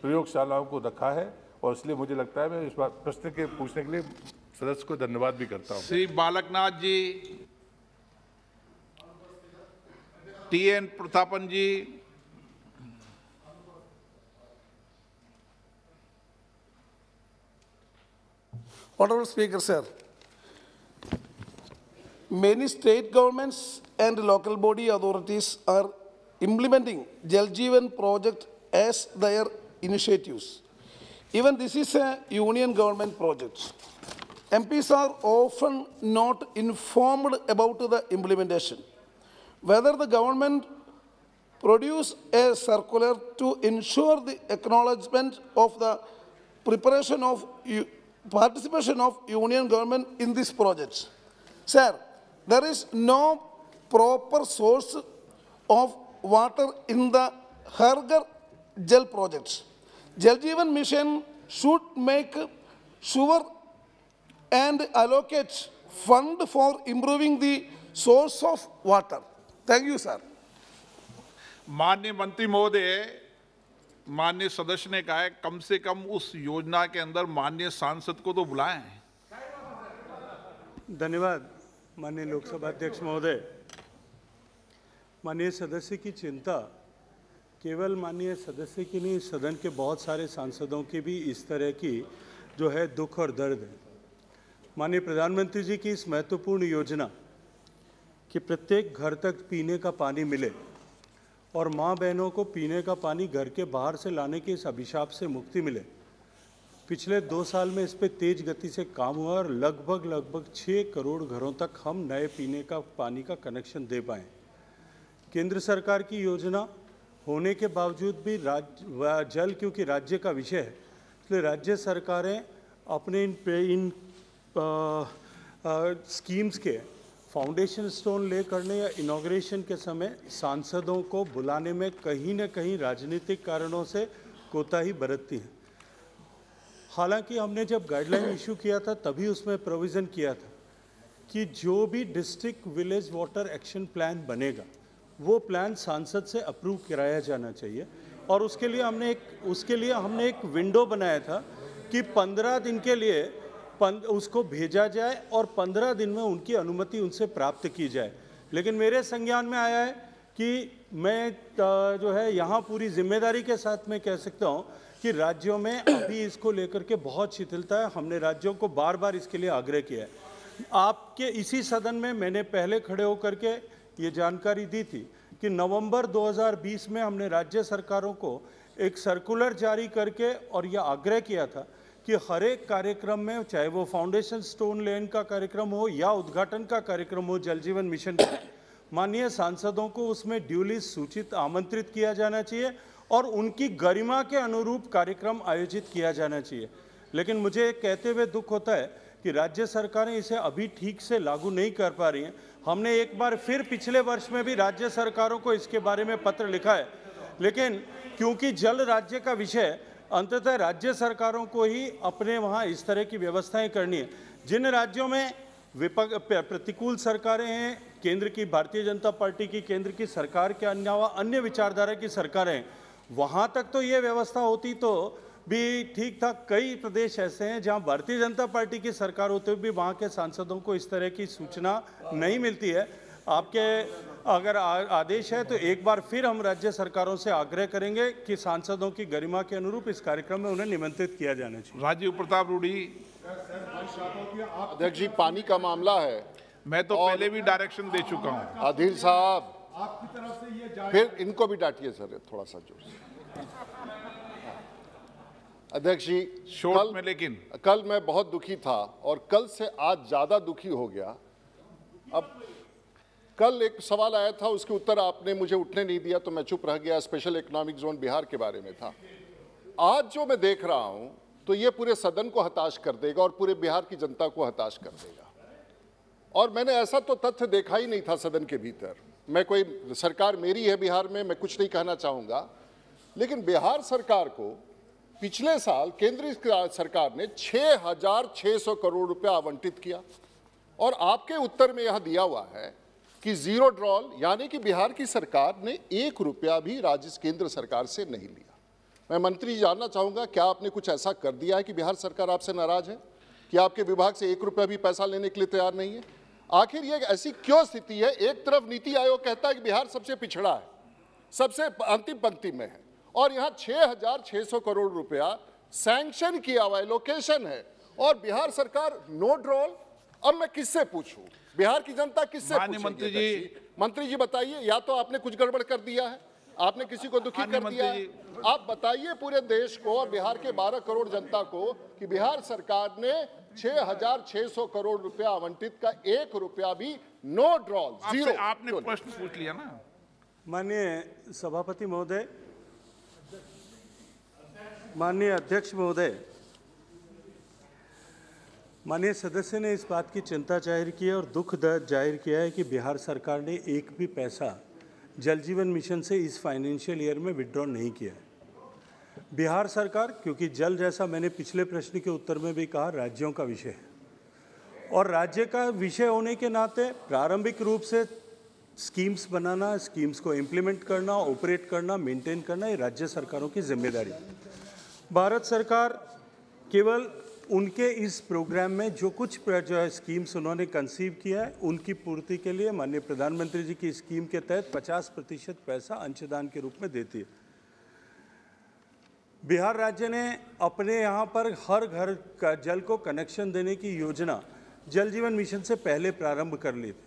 प्रयोगशालाओं को रखा है और इसलिए मुझे लगता है मैं इस बात प्रश्न के पूछने के लिए सदस्य को धन्यवाद भी करता हूं। Shri Balaknath ji, TN Prathapan ji, Honorable Speaker, sir, many state governments and local body authorities are implementing Jal Jeevan project as their initiatives. Even this is a union government project. MPs are often not informed about the implementation. Whether the government produce a circular to ensure the acknowledgement of the preparation of participation of union government in this project. Sir, there is no proper source of water in the Har Ghar Jal projects. Jal Jeevan Mission should make sure and allocate fund for improving the source of water. Thank you, sir. माननीय मंत्री महोदय, माननीय सदस्य ने कहा है कम से कम उस योजना के अंदर माननीय सांसद को तो बुलाएं। धन्यवाद माननीय लोकसभा अध्यक्ष महोदय। माननीय सदस्य की चिंता केवल माननीय सदस्य की नहीं, सदन के बहुत सारे सांसदों की भी इस तरह की जो है दुख और दर्द है। माननीय प्रधानमंत्री जी की इस महत्वपूर्ण योजना कि प्रत्येक घर तक पीने का पानी मिले और माँ बहनों को पीने का पानी घर के बाहर से लाने के इस अभिशाप से मुक्ति मिले, पिछले 2 साल में इस पे तेज गति से काम हुआ और लगभग 6 करोड़ घरों तक हम नए पीने का पानी का कनेक्शन दे पाए। केंद्र सरकार की योजना होने के बावजूद भी जल क्योंकि राज्य का विषय है, इसलिए राज्य सरकारें अपने इन स्कीम्स के फाउंडेशन स्टोन ले करने या इनॉग्रेशन के समय सांसदों को बुलाने में कहीं न कहीं राजनीतिक कारणों से कोताही बरतती हैं। हालांकि हमने जब गाइडलाइन इशू किया था तभी उसमें प्रोविज़न किया था कि जो भी district village water action plan बनेगा वो प्लान सांसद से अप्रूव कराया जाना चाहिए और उसके लिए हमने एक विंडो बनाया था कि 15 दिन के लिए उसको भेजा जाए और 15 दिन में उनकी अनुमति उनसे प्राप्त की जाए। लेकिन मेरे संज्ञान में आया है कि मैं जो है यहाँ पूरी जिम्मेदारी के साथ में कह सकता हूँ कि राज्यों में अभी इसको लेकर के बहुत शिथिलता है। हमने राज्यों को बार बार इसके लिए आग्रह किया है। आपके इसी सदन में मैंने पहले खड़े होकर के ये जानकारी दी थी कि नवंबर 2020 में हमने राज्य सरकारों को एक सर्कुलर जारी करके और यह आग्रह किया था कि हर एक कार्यक्रम में, चाहे वो फाउंडेशन स्टोन लेन का कार्यक्रम हो या उद्घाटन का कार्यक्रम हो जल जीवन मिशन का, माननीय सांसदों को उसमें ड्यूली सूचित आमंत्रित किया जाना चाहिए और उनकी गरिमा के अनुरूप कार्यक्रम आयोजित किया जाना चाहिए। लेकिन मुझे कहते हुए दुख होता है कि राज्य सरकारें इसे अभी ठीक से लागू नहीं कर पा रही हैं। हमने एक बार फिर पिछले वर्ष में भी राज्य सरकारों को इसके बारे में पत्र लिखा है, लेकिन क्योंकि जल राज्य का विषय अंततः राज्य सरकारों को ही अपने वहाँ इस तरह की व्यवस्थाएं करनी है। जिन राज्यों में प्रतिकूल सरकारें हैं, केंद्र की भारतीय जनता पार्टी की, केंद्र की सरकार के अलावा अन्य विचारधारा की सरकारें हैं, वहाँ तक तो ये व्यवस्था होती तो भी ठीक था। कई प्रदेश ऐसे हैं जहाँ भारतीय जनता पार्टी की सरकार होते हुए भी वहाँ के सांसदों को इस तरह की सूचना नहीं मिलती है। आपके अगर आदेश है तो एक बार फिर हम राज्य सरकारों से आग्रह करेंगे कि सांसदों की गरिमा के अनुरूप इस कार्यक्रम में उन्हें निमंत्रित किया जाना चाहिए। राजीव प्रताप रूडी। अध्यक्ष जी, पानी का मामला है। मैं तो पहले भी डायरेक्शन दे चुका हूं। अधीर साहब, आपकी तरफ से ये फिर इनको भी डांटिए सर, थोड़ा सा जोर से। अध्यक्ष जी, कल मैं बहुत दुखी था और कल से आज ज्यादा दुखी हो गया। अब कल एक सवाल आया था, उसके उत्तर आपने मुझे उठने नहीं दिया तो मैं चुप रह गया। स्पेशल इकोनॉमिक जोन बिहार के बारे में था। आज जो मैं देख रहा हूं तो ये पूरे सदन को हताश कर देगा और पूरे बिहार की जनता को हताश कर देगा। और मैंने ऐसा तो तथ्य देखा ही नहीं था सदन के भीतर। मैं कोई सरकार मेरी है बिहार में, मैं कुछ नहीं कहना चाहूँगा, लेकिन बिहार सरकार को पिछले साल केंद्रीय सरकार ने 6,600 करोड़ रुपया आवंटित किया और आपके उत्तर में यह दिया हुआ है कि जीरो ड्रॉल, यानी कि बिहार की सरकार ने 1 रुपया भी राज्य केंद्र सरकार से नहीं लिया। मैं मंत्री जी जानना चाहूँगा, क्या आपने कुछ ऐसा कर दिया है कि बिहार सरकार आपसे नाराज है, कि आपके विभाग से 1 रुपया भी पैसा लेने के लिए तैयार नहीं है? आखिर ये ऐसी क्यों स्थिति है? एक तरफ नीति आयोग कहता है कि बिहार सबसे पिछड़ा है, सबसे अंतिम पंक्ति में है, और यहाँ 6,600 करोड़ रुपया सैंक्शन किया हुआ है, लोकेशन है, और बिहार सरकार नो ड्रॉल। अब मैं किससे पूछूं? बिहार की जनता किससे पूछेगी? मंत्री जी बताइए, या तो आपने कुछ गड़बड़ कर दिया है, आपने किसी को दुखी कर दिया है। आप बताइए पूरे देश को और बिहार के 12 करोड़ जनता को कि बिहार सरकार ने 6,600 करोड़ रुपया आवंटित का 1 रुपया भी नो ड्रॉल, जीरो। आपने प्रश्न पूछ लिया ना। माननीय सभापति महोदय, माननीय अध्यक्ष महोदय, माननीय सदस्य ने इस बात की चिंता जाहिर की है और दुख जाहिर किया है कि बिहार सरकार ने एक भी पैसा जल जीवन मिशन से इस फाइनेंशियल ईयर में विड्रॉ नहीं किया है। बिहार सरकार, क्योंकि जल, जैसा मैंने पिछले प्रश्न के उत्तर में भी कहा, राज्यों का विषय है और राज्य का विषय होने के नाते प्रारंभिक रूप से स्कीम्स बनाना, स्कीम्स को इम्प्लीमेंट करना, ऑपरेट करना, मेंटेन करना, ये राज्य सरकारों की जिम्मेदारी है। भारत सरकार केवल उनके इस प्रोग्राम में जो कुछ जो है स्कीम्स उन्होंने कंसीव किया है, उनकी पूर्ति के लिए माननीय प्रधानमंत्री जी की स्कीम के तहत 50% पैसा अंशदान के रूप में देती है। बिहार राज्य ने अपने यहाँ पर हर घर का जल को कनेक्शन देने की योजना जल जीवन मिशन से पहले प्रारंभ कर ली थी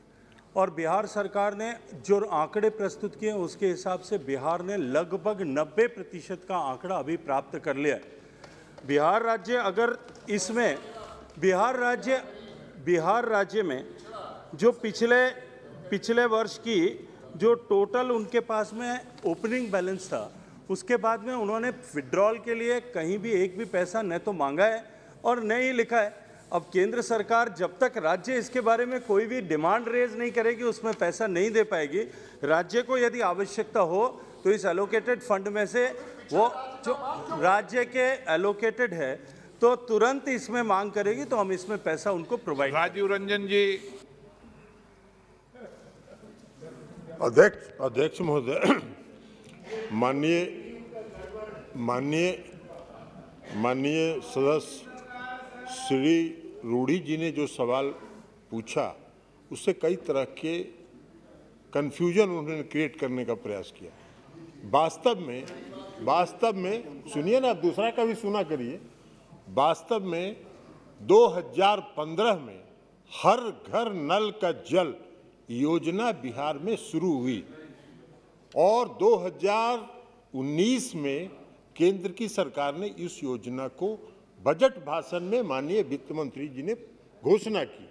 और बिहार सरकार ने जो आंकड़े प्रस्तुत किए उसके हिसाब से बिहार ने लगभग 90% का आंकड़ा अभी प्राप्त कर लिया है। बिहार राज्य अगर इसमें बिहार राज्य में जो पिछले वर्ष की जो टोटल उनके पास में ओपनिंग बैलेंस था, उसके बाद में उन्होंने विड्रॉल के लिए कहीं भी एक भी पैसा न तो मांगा है और न ही लिखा है। अब केंद्र सरकार जब तक राज्य इसके बारे में कोई भी डिमांड रेज नहीं करेगी उसमें पैसा नहीं दे पाएगी। राज्य को यदि आवश्यकता हो तो इस एलोकेटेड फंड में से वो जो राज्य के एलोकेटेड है तो तुरंत इसमें मांग करेगी तो हम इसमें पैसा उनको प्रोवाइड। राजीव रंजन जी। अध्यक्ष महोदय, माननीय सदस्य श्री रूडी जी ने जो सवाल पूछा उससे कई तरह के कन्फ्यूजन उन्होंने क्रिएट करने का प्रयास किया। वास्तव में सुनिए ना, आप दूसरा का भी सुना करिए। वास्तव में 2015 में हर घर नल का जल योजना बिहार में शुरू हुई और 2019 में केंद्र की सरकार ने इस योजना को बजट भाषण में माननीय वित्त मंत्री जी ने घोषणा की।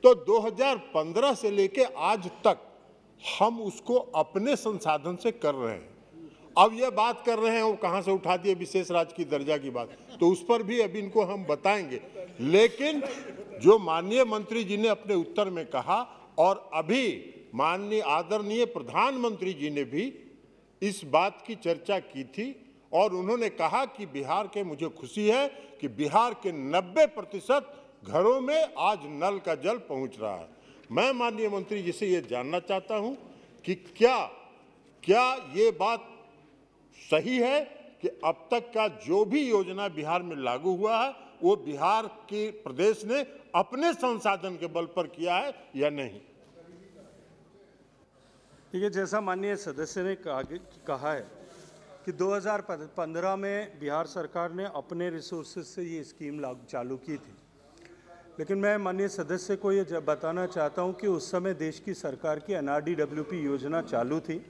तो 2015 से लेके आज तक हम उसको अपने संसाधन से कर रहे हैं। अब ये बात कर रहे हैं वो कहाँ से उठा दिए विशेष राज्य की दर्जा की बात, तो उस पर भी अभी इनको हम बताएंगे। लेकिन जो माननीय मंत्री जी ने अपने उत्तर में कहा और अभी माननीय आदरणीय प्रधानमंत्री जी ने भी इस बात की चर्चा की थी और उन्होंने कहा कि बिहार के मुझे खुशी है कि बिहार के 90% घरों में आज नल का जल पहुंच रहा है। मैं माननीय मंत्री जी से ये जानना चाहता हूं कि क्या ये बात सही है कि अब तक का जो भी योजना बिहार में लागू हुआ है वो बिहार के प्रदेश ने अपने संसाधन के बल पर किया है या नहीं? देखिए, जैसा माननीय सदस्य ने कहा है कि 2015 में बिहार सरकार ने अपने रिसोर्सेज से ये स्कीम चालू की थी, लेकिन मैं माननीय सदस्य को ये बताना चाहता हूँ कि उस समय देश की सरकार की NRDWP योजना चालू थी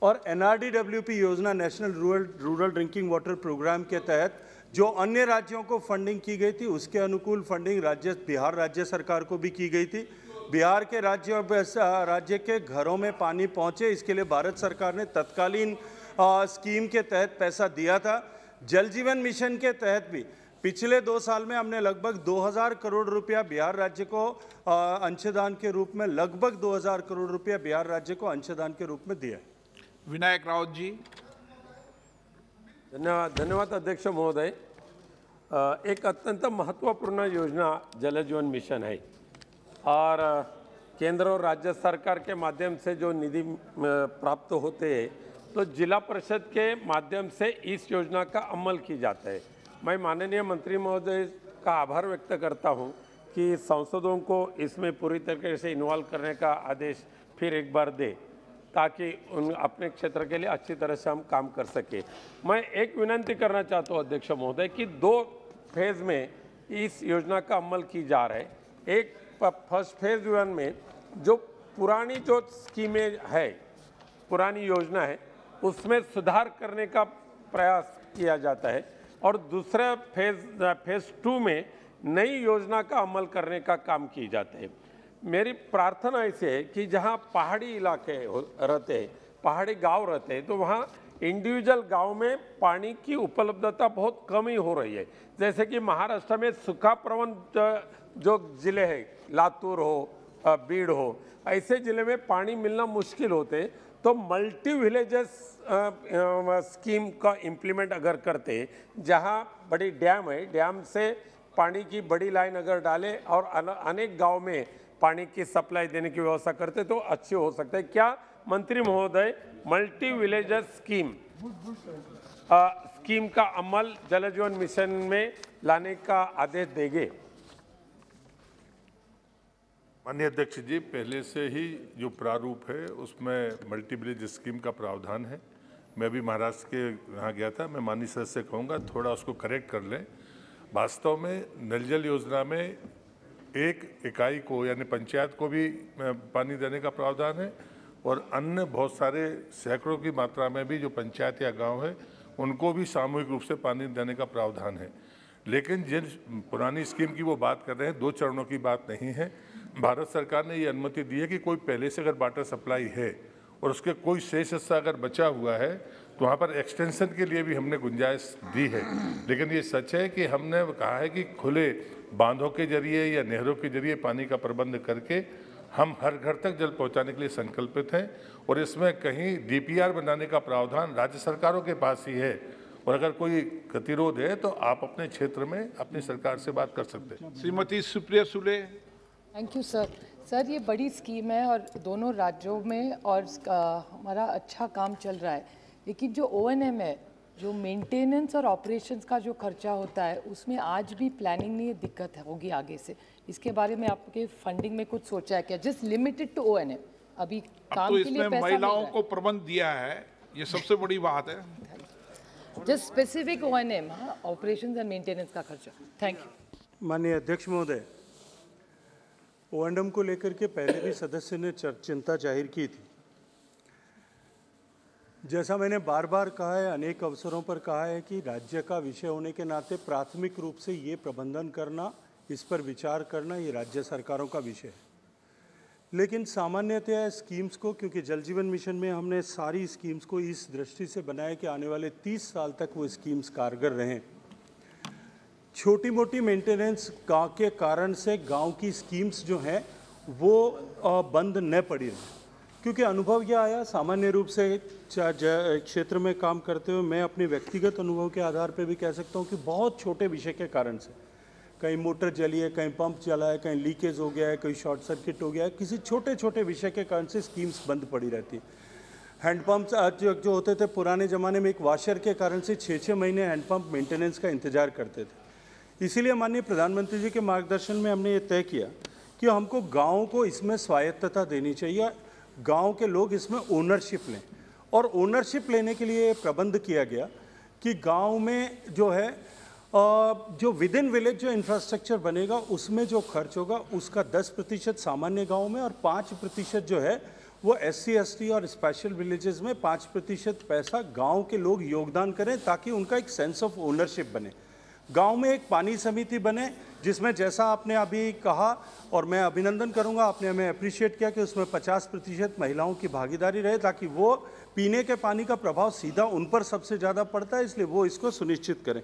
और NRDWP योजना national rural drinking water program के तहत जो अन्य राज्यों को फंडिंग की गई थी उसके अनुकूल फंडिंग बिहार राज्य सरकार को भी की गई थी। बिहार के राज्य के घरों में पानी पहुँचे, इसके लिए भारत सरकार ने तत्कालीन स्कीम के तहत पैसा दिया था। जल जीवन मिशन के तहत भी पिछले 2 साल में हमने लगभग 2000 करोड़ रुपया बिहार राज्य को अंशदान के रूप में लगभग 2000 करोड़ रुपया बिहार राज्य को अंशदान के रूप में दिया। विनायक राउत जी। धन्यवाद अध्यक्ष महोदय। एक अत्यंत महत्वपूर्ण योजना जल जीवन मिशन है और केंद्र और राज्य सरकार के माध्यम से जो निधि प्राप्त होते हैं तो जिला परिषद के माध्यम से इस योजना का अमल की जाता है। मैं माननीय मंत्री महोदय का आभार व्यक्त करता हूं कि सांसदों को इसमें पूरी तरीके से इन्वॉल्व करने का आदेश फिर एक बार दे ताकि उन अपने क्षेत्र के लिए अच्छी तरह से हम काम कर सके। मैं एक विनंती करना चाहता हूं अध्यक्ष महोदय कि 2 फेज़ में इस योजना का अमल की जा रहा है। एक फर्स्ट फेज़ 1 में जो पुरानी जो स्कीमें है, पुरानी योजना है, उसमें सुधार करने का प्रयास किया जाता है और दूसरा फेज़ 2 में नई योजना का अमल करने का काम की जाता है। मेरी प्रार्थना ऐसे है कि जहाँ पहाड़ी इलाके रहते हैं, पहाड़ी गांव रहते हैं, तो वहाँ इंडिविजुअल गांव में पानी की उपलब्धता बहुत कम ही हो रही है। जैसे कि महाराष्ट्र में सूखा प्रवण जो ज़िले हैं, लातूर हो, बीड़ हो, ऐसे ज़िले में पानी मिलना मुश्किल होते, तो मल्टी विलेजेस स्कीम का इम्प्लीमेंट अगर करते, जहाँ बड़ी डैम है, डैम से पानी की बड़ी लाइन अगर डाले और अनेक गांव में पानी की सप्लाई देने की व्यवस्था करते तो अच्छी हो सकता है। क्या मंत्री महोदय मल्टी विलेजेस स्कीम का अमल जल जीवन मिशन में लाने का आदेश देंगे? माननीय अध्यक्ष जी, पहले से ही जो प्रारूप है उसमें मल्टी विलेज स्कीम का प्रावधान है। मैं भी महाराष्ट्र के यहाँ गया था, मैं माननीय सदस्य से कहूँगा थोड़ा उसको करेक्ट कर लें। वास्तव में नल जल योजना में एक इकाई को यानी पंचायत को भी पानी देने का प्रावधान है और अन्य बहुत सारे सैकड़ों की मात्रा में भी जो पंचायत या गांव है उनको भी सामूहिक रूप से पानी देने का प्रावधान है। लेकिन जिन पुरानी स्कीम की वो बात कर रहे हैं, 2 चरणों की बात नहीं है। भारत सरकार ने ये अनुमति दी है कि कोई पहले से अगर वाटर सप्लाई है और उसके कोई शेष हिस्सा अगर बचा हुआ है तो वहाँ पर एक्सटेंशन के लिए भी हमने गुंजाइश दी है। लेकिन ये सच है कि हमने कहा है कि खुले बांधों के जरिए या नहरों के जरिए पानी का प्रबंध करके हम हर घर तक जल पहुँचाने के लिए संकल्पित हैं और इसमें कहीं DPR बनाने का प्रावधान राज्य सरकारों के पास ही है और अगर कोई गतिरोध है तो आप अपने क्षेत्र में अपनी सरकार से बात कर सकते हैं। Shrimati Supriya Sule. Thank you sir. Sir, ये बड़ी स्कीम है और दोनों राज्यों में और हमारा अच्छा काम चल रहा है, लेकिन जो O&M है, जो मेंटेनेंस और ऑपरेशंस का जो खर्चा होता है, उसमें आज भी प्लानिंग नहीं है, दिक्कत होगी आगे से। इसके बारे में आपके फंडिंग में कुछ सोचा है क्या? जस्ट लिमिटेड टू O&M अभी काम तो के लिए पैसा महिलाओं को प्रबंध दिया है, ये सबसे बड़ी बात है। Just specific O&M, operations and maintenance का खर्चा। Thank you. माननीय अध्यक्ष महोदय, O&M को लेकर के पहले भी सदस्य ने चिंता जाहिर की थी। जैसा मैंने बार बार कहा है, अनेक अवसरों पर कहा है कि राज्य का विषय होने के नाते प्राथमिक रूप से ये प्रबंधन करना, इस पर विचार करना, ये राज्य सरकारों का विषय है। लेकिन सामान्यतया स्कीम्स को, क्योंकि जल जीवन मिशन में हमने सारी स्कीम्स को इस दृष्टि से बनाया कि आने वाले 30 साल तक वो स्कीम्स कारगर रहें। छोटी मोटी मेंटेनेंस गाँव के कारण से गांव की स्कीम्स जो हैं वो बंद न पड़ी रही, क्योंकि अनुभव यह आया सामान्य रूप से क्षेत्र में काम करते हुए, मैं अपने व्यक्तिगत अनुभव के आधार पर भी कह सकता हूँ कि बहुत छोटे विषय के कारण से, कहीं मोटर जली है, कहीं पंप जला है, कहीं लीकेज हो गया है, कहीं शॉर्ट सर्किट हो गया है, किसी छोटे छोटे विषय के कारण से स्कीम्स बंद पड़ी रहती है। हैंडपम्प्स जो होते थे पुराने ज़माने में, एक वाशर के कारण से 6-6 महीने हैंडपम्प मेंटेनेंस का इंतजार करते थे। इसीलिए माननीय प्रधानमंत्री जी के मार्गदर्शन में हमने ये तय किया कि हमको गाँव को इसमें स्वायत्तता देनी चाहिए, गाँव के लोग इसमें ओनरशिप लें। और ओनरशिप लेने के लिए प्रबंध किया गया कि गाँव में जो है जो विद इन विलेज जो इंफ्रास्ट्रक्चर बनेगा उसमें जो खर्च होगा उसका 10% सामान्य गाँव में और 5% जो है वो SC ST और स्पेशल विलेजेस में 5% पैसा गांव के लोग योगदान करें, ताकि उनका एक सेंस ऑफ ओनरशिप बने। गांव में एक पानी समिति बने जिसमें, जैसा आपने अभी कहा और मैं अभिनंदन करूंगा, आपने हमें अप्रिशिएट किया कि उसमें 50% महिलाओं की भागीदारी रहे, ताकि वो पीने के पानी का प्रभाव सीधा उन पर सबसे ज़्यादा पड़ता है, इसलिए वो इसको सुनिश्चित करें।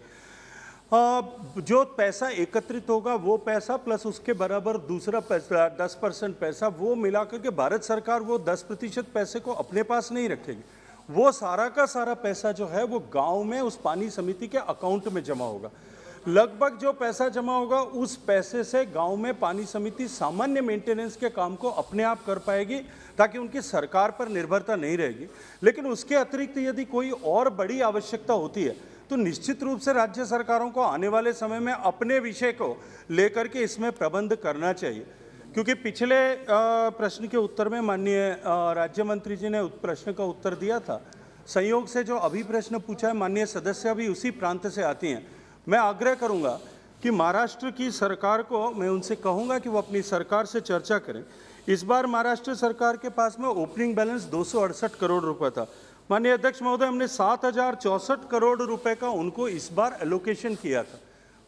जो पैसा एकत्रित होगा वो पैसा प्लस उसके बराबर दूसरा पैसा 10% पैसा वो मिला करके भारत सरकार वो 10% पैसे को अपने पास नहीं रखेगी, वो सारा का सारा पैसा जो है वो गांव में उस पानी समिति के अकाउंट में जमा होगा। लगभग जो पैसा जमा होगा उस पैसे से गांव में पानी समिति सामान्य मेंटेनेंस के काम को अपने आप कर पाएगी, ताकि उनकी सरकार पर निर्भरता नहीं रहेगी। लेकिन उसके अतिरिक्त यदि कोई और बड़ी आवश्यकता होती है तो निश्चित रूप से राज्य सरकारों को आने वाले समय में अपने विषय को लेकर के इसमें प्रबंध करना चाहिए। क्योंकि पिछले प्रश्न के उत्तर में माननीय राज्य मंत्री जी ने प्रश्न का उत्तर दिया था, संयोग से जो अभी प्रश्न पूछा है माननीय सदस्य भी उसी प्रांत से आती हैं। मैं आग्रह करूंगा कि महाराष्ट्र की सरकार को मैं उनसे कहूंगा कि वो अपनी सरकार से चर्चा करें। इस बार महाराष्ट्र सरकार के पास में ओपनिंग बैलेंस 268 करोड़ रुपए था। माननीय अध्यक्ष महोदय, हमने 7064 करोड़ रुपए का उनको इस बार एलोकेशन किया था।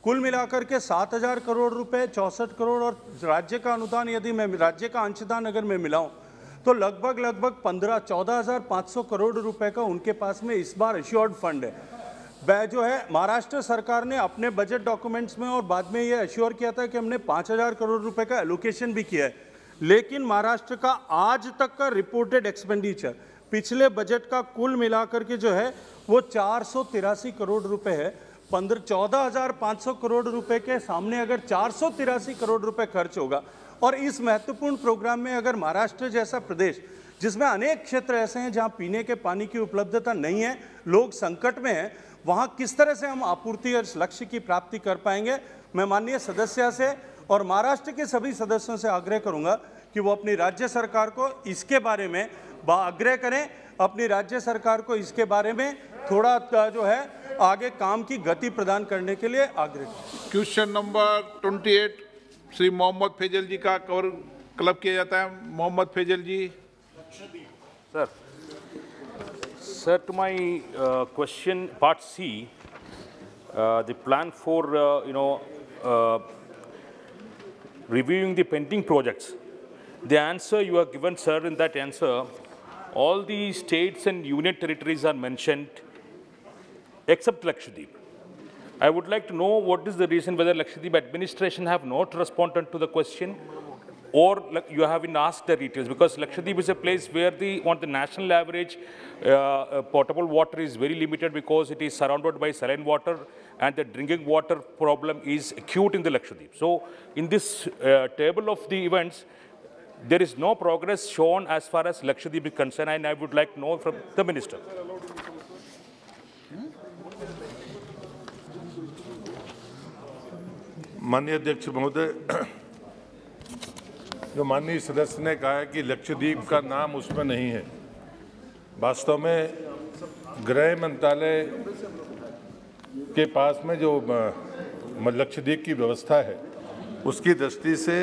कुल मिलाकर के 7000 करोड़ रुपए, 64 करोड़ और राज्य का अनुदान, यदि मैं राज्य का अंशदान अगर मैं मिलाऊं तो लगभग 14,500 करोड़ रुपए का उनके पास में इस बार एश्योर्ड फंड है। जो है महाराष्ट्र सरकार ने अपने बजट डॉक्यूमेंट्स में और बाद में ये एश्योर किया था कि हमने 5000 करोड़ रुपए का एलोकेशन भी किया है, लेकिन महाराष्ट्र का आज तक का रिपोर्टेड एक्सपेंडिचर पिछले बजट का कुल मिलाकर के जो है वो 483 करोड़ रुपए है। 14,500 करोड़ रुपए के सामने अगर 483 करोड़ रुपए खर्च होगा और इस महत्वपूर्ण प्रोग्राम में अगर महाराष्ट्र जैसा प्रदेश जिसमें अनेक क्षेत्र ऐसे हैं जहां पीने के पानी की उपलब्धता नहीं है, लोग संकट में हैं, वहां किस तरह से हम आपूर्ति और लक्ष्य की प्राप्ति कर पाएंगे। मैं माननीय सदस्य से और महाराष्ट्र के सभी सदस्यों से आग्रह करूंगा कि वो अपनी राज्य सरकार को इसके बारे में आग्रह करें, अपनी राज्य सरकार को इसके बारे में थोड़ा जो है आगे काम की गति प्रदान करने के लिए आग्रह करें। क्वेश्चन नंबर 28 श्री मोहम्मद फैजल जी का कवर क्लब किया जाता है। मोहम्मद फैजल जी। Sir, to my question, part C, the plan for, reviewing the pending projects. The answer you have given, sir, in that answer, all the states and union territories are mentioned except Lakshadweep. I would like to know what is the reason whether Lakshadweep administration have not responded to the question, or you have been asked the details, because Lakshadweep is a place where on the national average, potable water is very limited because it is surrounded by saline water, and the drinking water problem is acute in the Lakshadweep. So in this table of the events, there is no progress shown as far as Lakshadweep is concerned, and I would like to know from the minister. माननीय अध्यक्ष महोदय, जो माननीय सदस्य ने कहा है कि लक्षद्वीप का नाम उसमें नहीं है, वास्तव में गृह मंत्रालय के पास में जो लक्षद्वीप की व्यवस्था है उसकी दृष्टि से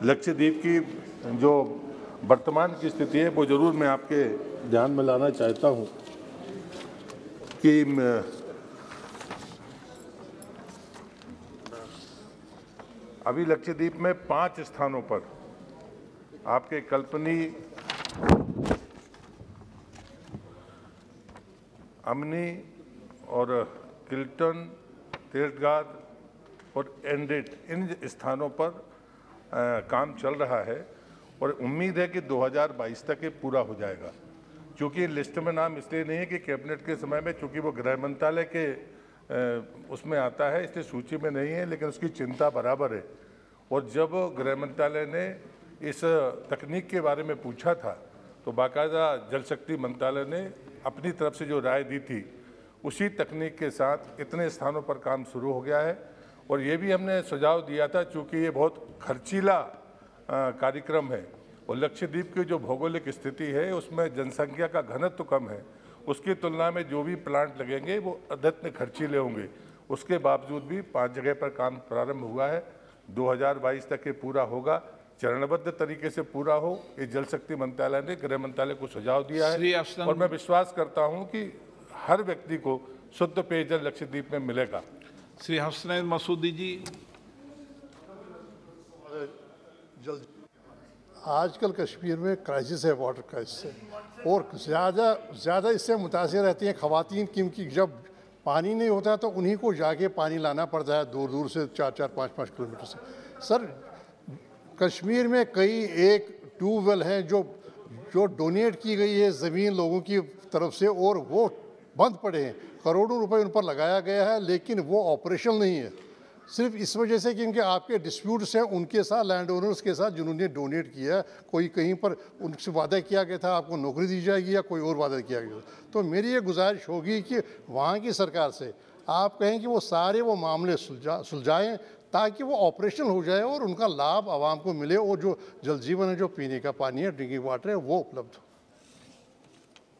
लक्षद्वीप की जो वर्तमान की स्थिति है वो जरूर मैं आपके ध्यान में लाना चाहता हूं कि अभी लक्षद्वीप में 5 स्थानों पर आपके कल्पनी, अमनी और किल्टन, तीर्थगाद और एंडेट, इन स्थानों पर काम चल रहा है और उम्मीद है कि 2022 तक ये पूरा हो जाएगा। क्योंकि लिस्ट में नाम इसलिए नहीं है कि कैबिनेट के समय में, चूँकि वो गृह मंत्रालय के उसमें आता है इसलिए सूची में नहीं है, लेकिन उसकी चिंता बराबर है। और जब गृह मंत्रालय ने इस तकनीक के बारे में पूछा था तो बाकायदा जल शक्ति मंत्रालय ने अपनी तरफ से जो राय दी थी उसी तकनीक के साथ इतने स्थानों पर काम शुरू हो गया है। और ये भी हमने सुझाव दिया था, चूँकि ये बहुत खर्चीला कार्यक्रम है और लक्षद्वीप की जो भौगोलिक स्थिति है उसमें जनसंख्या का घनत्व कम है, उसकी तुलना में जो भी प्लांट लगेंगे वो अत्यंत खर्चीले होंगे। उसके बावजूद भी 5 जगह पर काम प्रारंभ हुआ है। 2022 तक ये पूरा होगा, चरणबद्ध तरीके से पूरा हो, ये जल शक्ति मंत्रालय ने गृह मंत्रालय को सुझाव दिया है और मैं विश्वास करता हूं कि हर व्यक्ति को शुद्ध पेयजल लक्षद्वीप में मिलेगा। श्री हसनैन मसूदी जी। आजकल कश्मीर में क्राइसिस है, वाटर क्राइसिस है, और ज़्यादा इससे मुतासिर रहती हैं ख़वातीन, क्योंकि जब पानी नहीं होता तो उन्हीं को जाके पानी लाना पड़ता है दूर दूर से, 4-4, 5-5 किलोमीटर से। सर, कश्मीर में कई एक ट्यूबवेल हैं जो डोनेट की गई है ज़मीन लोगों की तरफ से, और वो बंद पड़े हैं, करोड़ों रुपए उन पर लगाया गया है, लेकिन वो ऑपरेशनल नहीं है। सिर्फ इस वजह से कि इनके आपके डिस्प्यूट्स हैं उनके साथ, लैंड ओनर्स के साथ जिन्होंने डोनेट किया है। कोई कहीं पर उनसे वादा किया गया था आपको नौकरी दी जाएगी या कोई और वादा किया गया। तो मेरी ये गुजारिश होगी कि वहाँ की सरकार से आप कहें कि वो सारे वो मामले सुलझाएँ ताकि वो ऑपरेशनल हो जाए और उनका लाभ आवाम को मिले, और जो जल जीवन है, जो पीने का पानी है, ड्रिंकिंग वाटर है, वो उपलब्ध हो।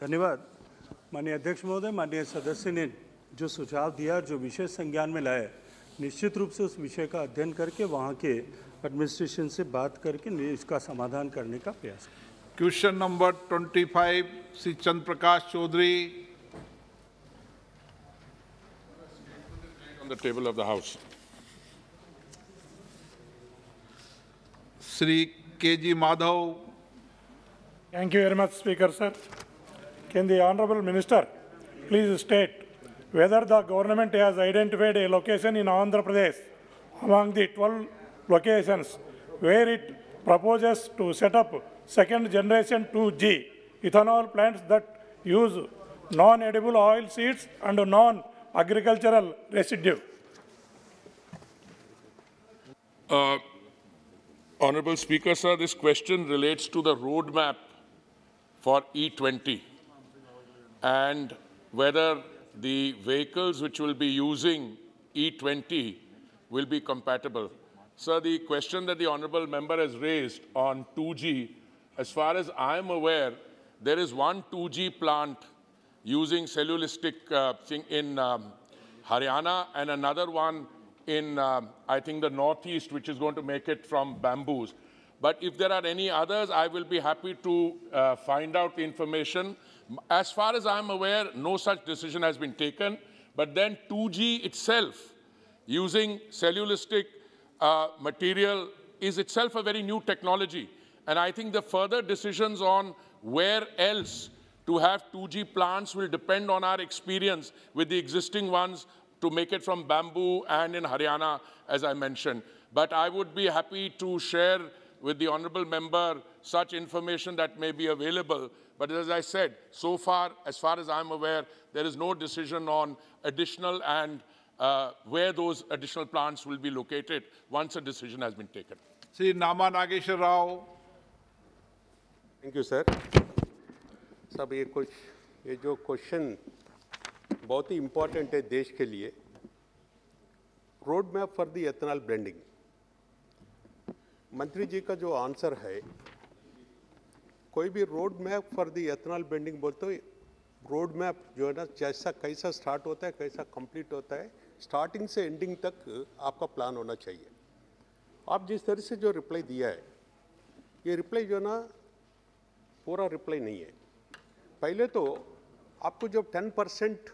धन्यवाद माननीय अध्यक्ष महोदय। माननीय सदस्य ने जो सुझाव दिया, जो विषय संज्ञान में लाए, निश्चित रूप से उस विषय का अध्ययन करके वहाँ के एडमिनिस्ट्रेशन से बात करके इसका समाधान करने का प्रयास करें। Question number 25 Shri Chandra Prakash Chaudhary. On the table of the House. Sri K.G. Madhav. Thank you very much, Speaker, sir. Can the Honourable Minister please state whether the government has identified a location in Andhra Pradesh among the 12 locations where it proposes to set up second generation 2G ethanol plants that use non-edible oil seeds and non-agricultural residue? Honorable Speaker, sir, this question relates to the roadmap for E20 and whether the vehicles which will be using E20 will be compatible. Sir, the question that the honorable member has raised on 2G, as far as I am aware, there is one 2G plant using cellulistic thing in Haryana and another one in, I think, the northeast, which is going to make it from bamboos. But if there are any others, I will be happy to find out the information. As far as I'm aware, no such decision has been taken. But then 2G itself, using cellulistic material, is itself a very new technology. And I think the further decisions on where else to have 2G plants will depend on our experience with the existing ones to make it from bamboo and in Haryana, as I mentioned. But I would be happy to share with the honorable member such information that may be available. But as I said, so far, as far as I'm aware, there is no decision on additional and where those additional plants will be located once a decision has been taken. Sri Nama Nageshwar Rao. Thank you, sir. सब ये जो question बहुत ही important है देश के लिए, road map for the ethanol blending. मंत्री जी का जो आंसर है, कोई भी road map for the ethanol blending बोलते हो, रोड मैप जो है ना, जैसा कैसा स्टार्ट होता है, कैसा कंप्लीट होता है, स्टार्टिंग से एंडिंग तक आपका प्लान होना चाहिए। आप जिस तरह से जो रिप्लाई दिया है, ये रिप्लाई जो है ना पूरा रिप्लाई नहीं है। पहले तो आपको जब 10%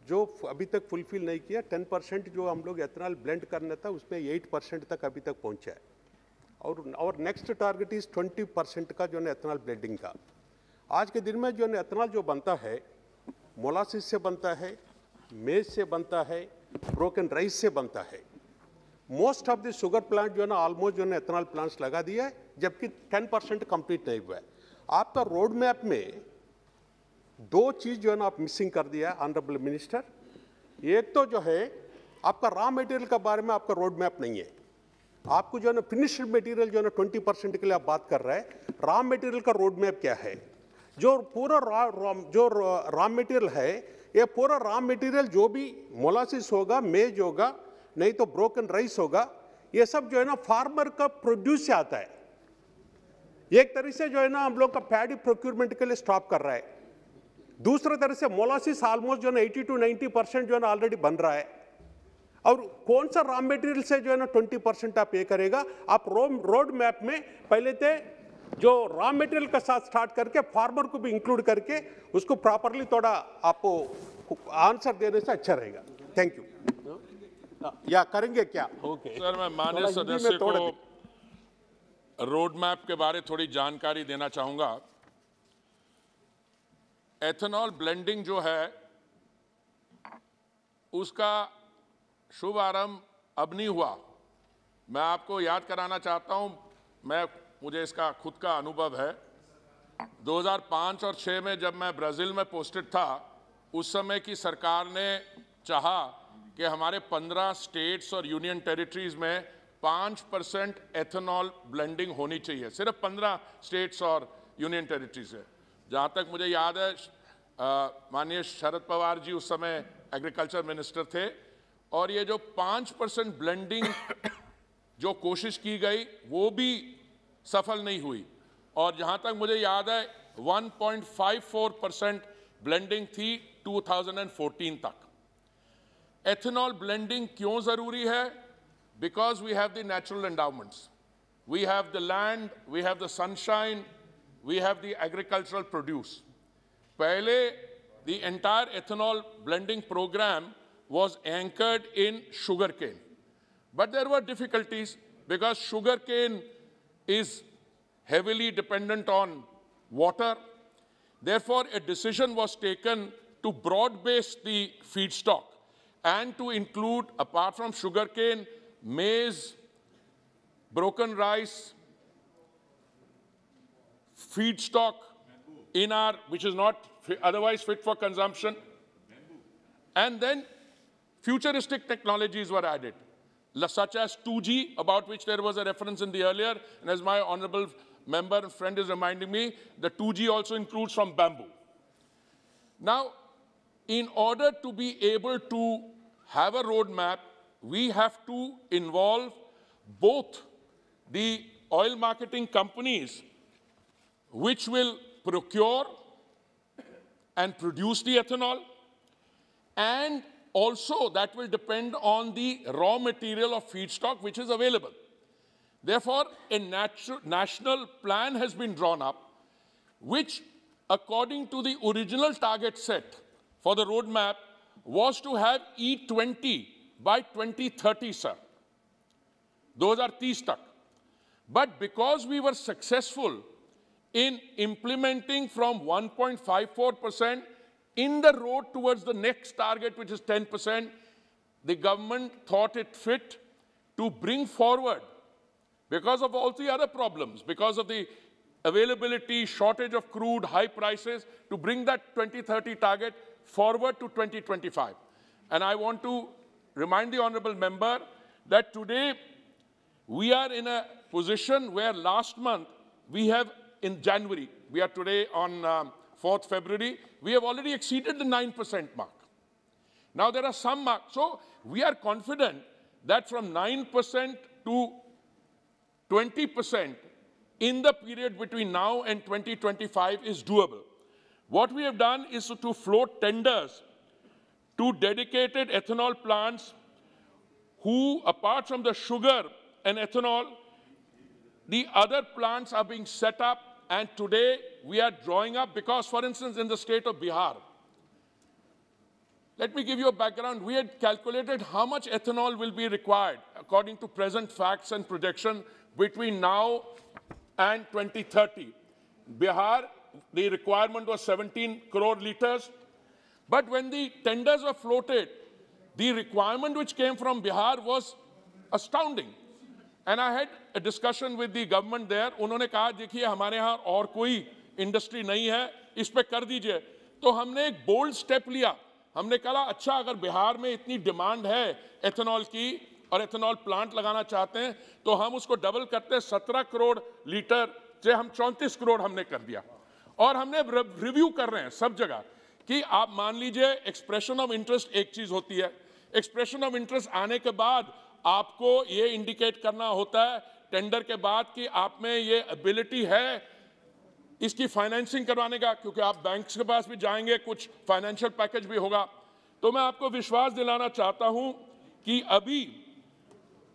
जो अभी तक फुलफिल नहीं किया, 10% जो हम लोग एथेनॉल ब्लेंड करना था, उसमें 8% तक अभी तक पहुंचा है। और नेक्स्ट टारगेट इज 20% का जो है एथेनॉल ब्लेंडिंग का। आज के दिन में जो है एथेनॉल जो बनता है, मोलासिस से बनता है, मेज से बनता है, ब्रोकन राइस से बनता है। Most of the sugar plant जो है ना ऑलमोस्ट जो है एथेनॉल प्लांट्स लगा दिया है, जबकि 10% कंप्लीट नहीं हुआ है। आपका रोड मैप में दो चीज जो है ना आप मिसिंग कर दिया ऑनरेबल मिनिस्टर। एक तो जो है आपका रॉ मटेरियल के बारे में आपका रोड मैप नहीं है। आपको जो है ना फिनिश्ड मटेरियल जो है ना 20% के लिए आप बात कर रहे हैं। रॉ मटेरियल का रोड मैप क्या है? जो पूरा रॉ मटेरियल है, ये पूरा रॉ मटेरियल जो भी मोलासिस होगा, मेज होगा, नहीं तो ब्रोकन राइस होगा, ये सब जो है ना फार्मर का प्रोड्यूस से आता है। एक तरह से जो है ना हम लोग का पैडी प्रोक्यूरमेंट के लिए स्टॉप कर रहा है। दूसरे तरह से मोलासिस ऑलमोस्ट जो है ना 80 to 90% जो है ना ऑलरेडी बन रहा है। और कौन सा रॉ मटेरियल से जो है ना 20% आप पे करेगा? आप रोड मैप में पहले थे जो रॉ मटेरियल के साथ स्टार्ट करके फार्मर को भी इंक्लूड करके उसको प्रॉपरली थोड़ा आपको आंसर देने से अच्छा रहेगा। Thank you. या करेंगे क्या? ओके सर, मैं माननीय सदस्य को रोड मैप के बारे थोड़ी जानकारी देना चाहूंगा। एथेनॉल ब्लेंडिंग जो है उसका शुभ आरंभ अब नहीं हुआ। मैं आपको याद कराना चाहता हूं, मुझे इसका खुद का अनुभव है। 2005 और 6 में जब मैं ब्राज़ील में पोस्टेड था, उस समय की सरकार ने चाहा कि हमारे 15 स्टेट्स और यूनियन टेरिटरीज में 5% एथेनॉल ब्लेंडिंग होनी चाहिए, सिर्फ 15 स्टेट्स और यूनियन टेरिटरीज है। जहाँ तक मुझे याद है, माननीय शरद पवार जी उस समय एग्रीकल्चर मिनिस्टर थे, और ये जो 5% ब्लेंडिंग जो कोशिश की गई वो भी सफल नहीं हुई। और जहाँ तक मुझे याद है 1.54% ब्लेंडिंग थी 2014 तक। एथेनॉल ब्लेंडिंग क्यों ज़रूरी है? Because we have the natural endowments, we have the land, we have the sunshine, we have the agricultural produce. Pehle, the entire ethanol blending program was anchored in sugarcane. But there were difficulties because sugarcane is heavily dependent on water. Therefore, a decision was taken to broad-base the feedstock and to include, apart from sugarcane, maize, broken rice, feedstock in our, which is not otherwise fit for consumption. And then futuristic technologies were added, such as 2G, about which there was a reference in the earlier, and as my honorable member and friend is reminding me, the 2G also includes from bamboo. Now, in order to be able to have a roadmap, we have to involve both the oil marketing companies, which will procure and produce the ethanol, and also that will depend on the raw material of feedstock which is available. Therefore, a national plan has been drawn up, which, according to the original target set for the roadmap, was to have E20 by 2030, sir. 2030 tak. But because we were successful in implementing from 1.54% in the road towards the next target, which is 10%, the government thought it fit to bring forward, because of all the other problems, because of the availability, shortage of crude, high prices, to bring that 2030 target forward to 2025. And I want to remind the honorable member that today we are in a position where last month we have, in January, we are today on 4th February, we have already exceeded the 9% mark. Now there are some marks. So we are confident that from 9% to 20% in the period between now and 2025 is doable. What we have done is to float tenders to dedicated ethanol plants who, apart from the sugar and ethanol, the other plants are being set up, and today we are drawing up, because, for instance, in the state of Bihar, let me give you a background. We had calculated how much ethanol will be required according to present facts and projection between now and 2030. Bihar, the requirement was 17 crore liters. But when the tenders were floated, the requirement which came from Bihar was astounding. And I had a discussion with the government there. उन्होंने कहा, देखिए हमारे यहाँ और कोई industry नहीं है, इस पे कर दीजिए. तो हमने एक बोल्ड स्टेप लिया. हमने कहा, अच्छा अगर बिहार में इतनी डिमांड है एथेनॉल की और एथेनॉल प्लांट लगाना चाहते हैं, तो हम उसको डबल करते हैं, 17 करोड़ लीटर से हम 34 करोड़ हमने कर दिया. और हमने रिव्यू कर रहे हैं सब जगह कि आप मान लीजिए एक्सप्रेशन ऑफ इंटरेस्ट एक चीज होती है. एक्सप्रेशन ऑफ इंटरेस्ट आने के बाद आपको ये इंडिकेट करना होता है टेंडर के बाद कि आप में ये एबिलिटी है इसकी फाइनेंसिंग करवाने का, क्योंकि आप बैंक्स के पास भी जाएंगे, कुछ फाइनेंशियल पैकेज भी होगा. तो मैं आपको विश्वास दिलाना चाहता हूं कि अभी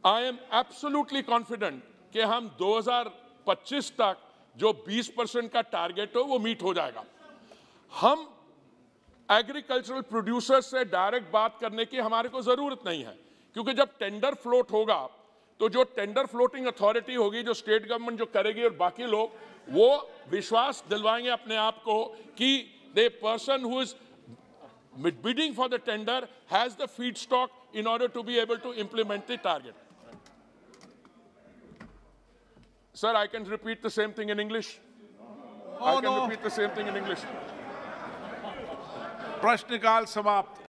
आई एम एब्सोल्युटली कॉन्फिडेंट कि हम 2025 तक जो 20% का टारगेट हो वो मीट हो जाएगा. हम एग्रीकल्चरल प्रोड्यूसर्स से डायरेक्ट बात करने की हमारे को जरूरत नहीं है, क्योंकि जब टेंडर फ्लोट होगा तो जो टेंडर फ्लोटिंग अथॉरिटी होगी, जो स्टेट गवर्नमेंट जो करेगी, और बाकी लोग वो विश्वास दिलवाएंगे अपने आप को कि the person who is bidding for the tender has the feedstock in order to be able to implement the target. Sir, I can repeat the same thing in English. I can repeat the same thing in English. प्रश्नकाल समाप्त.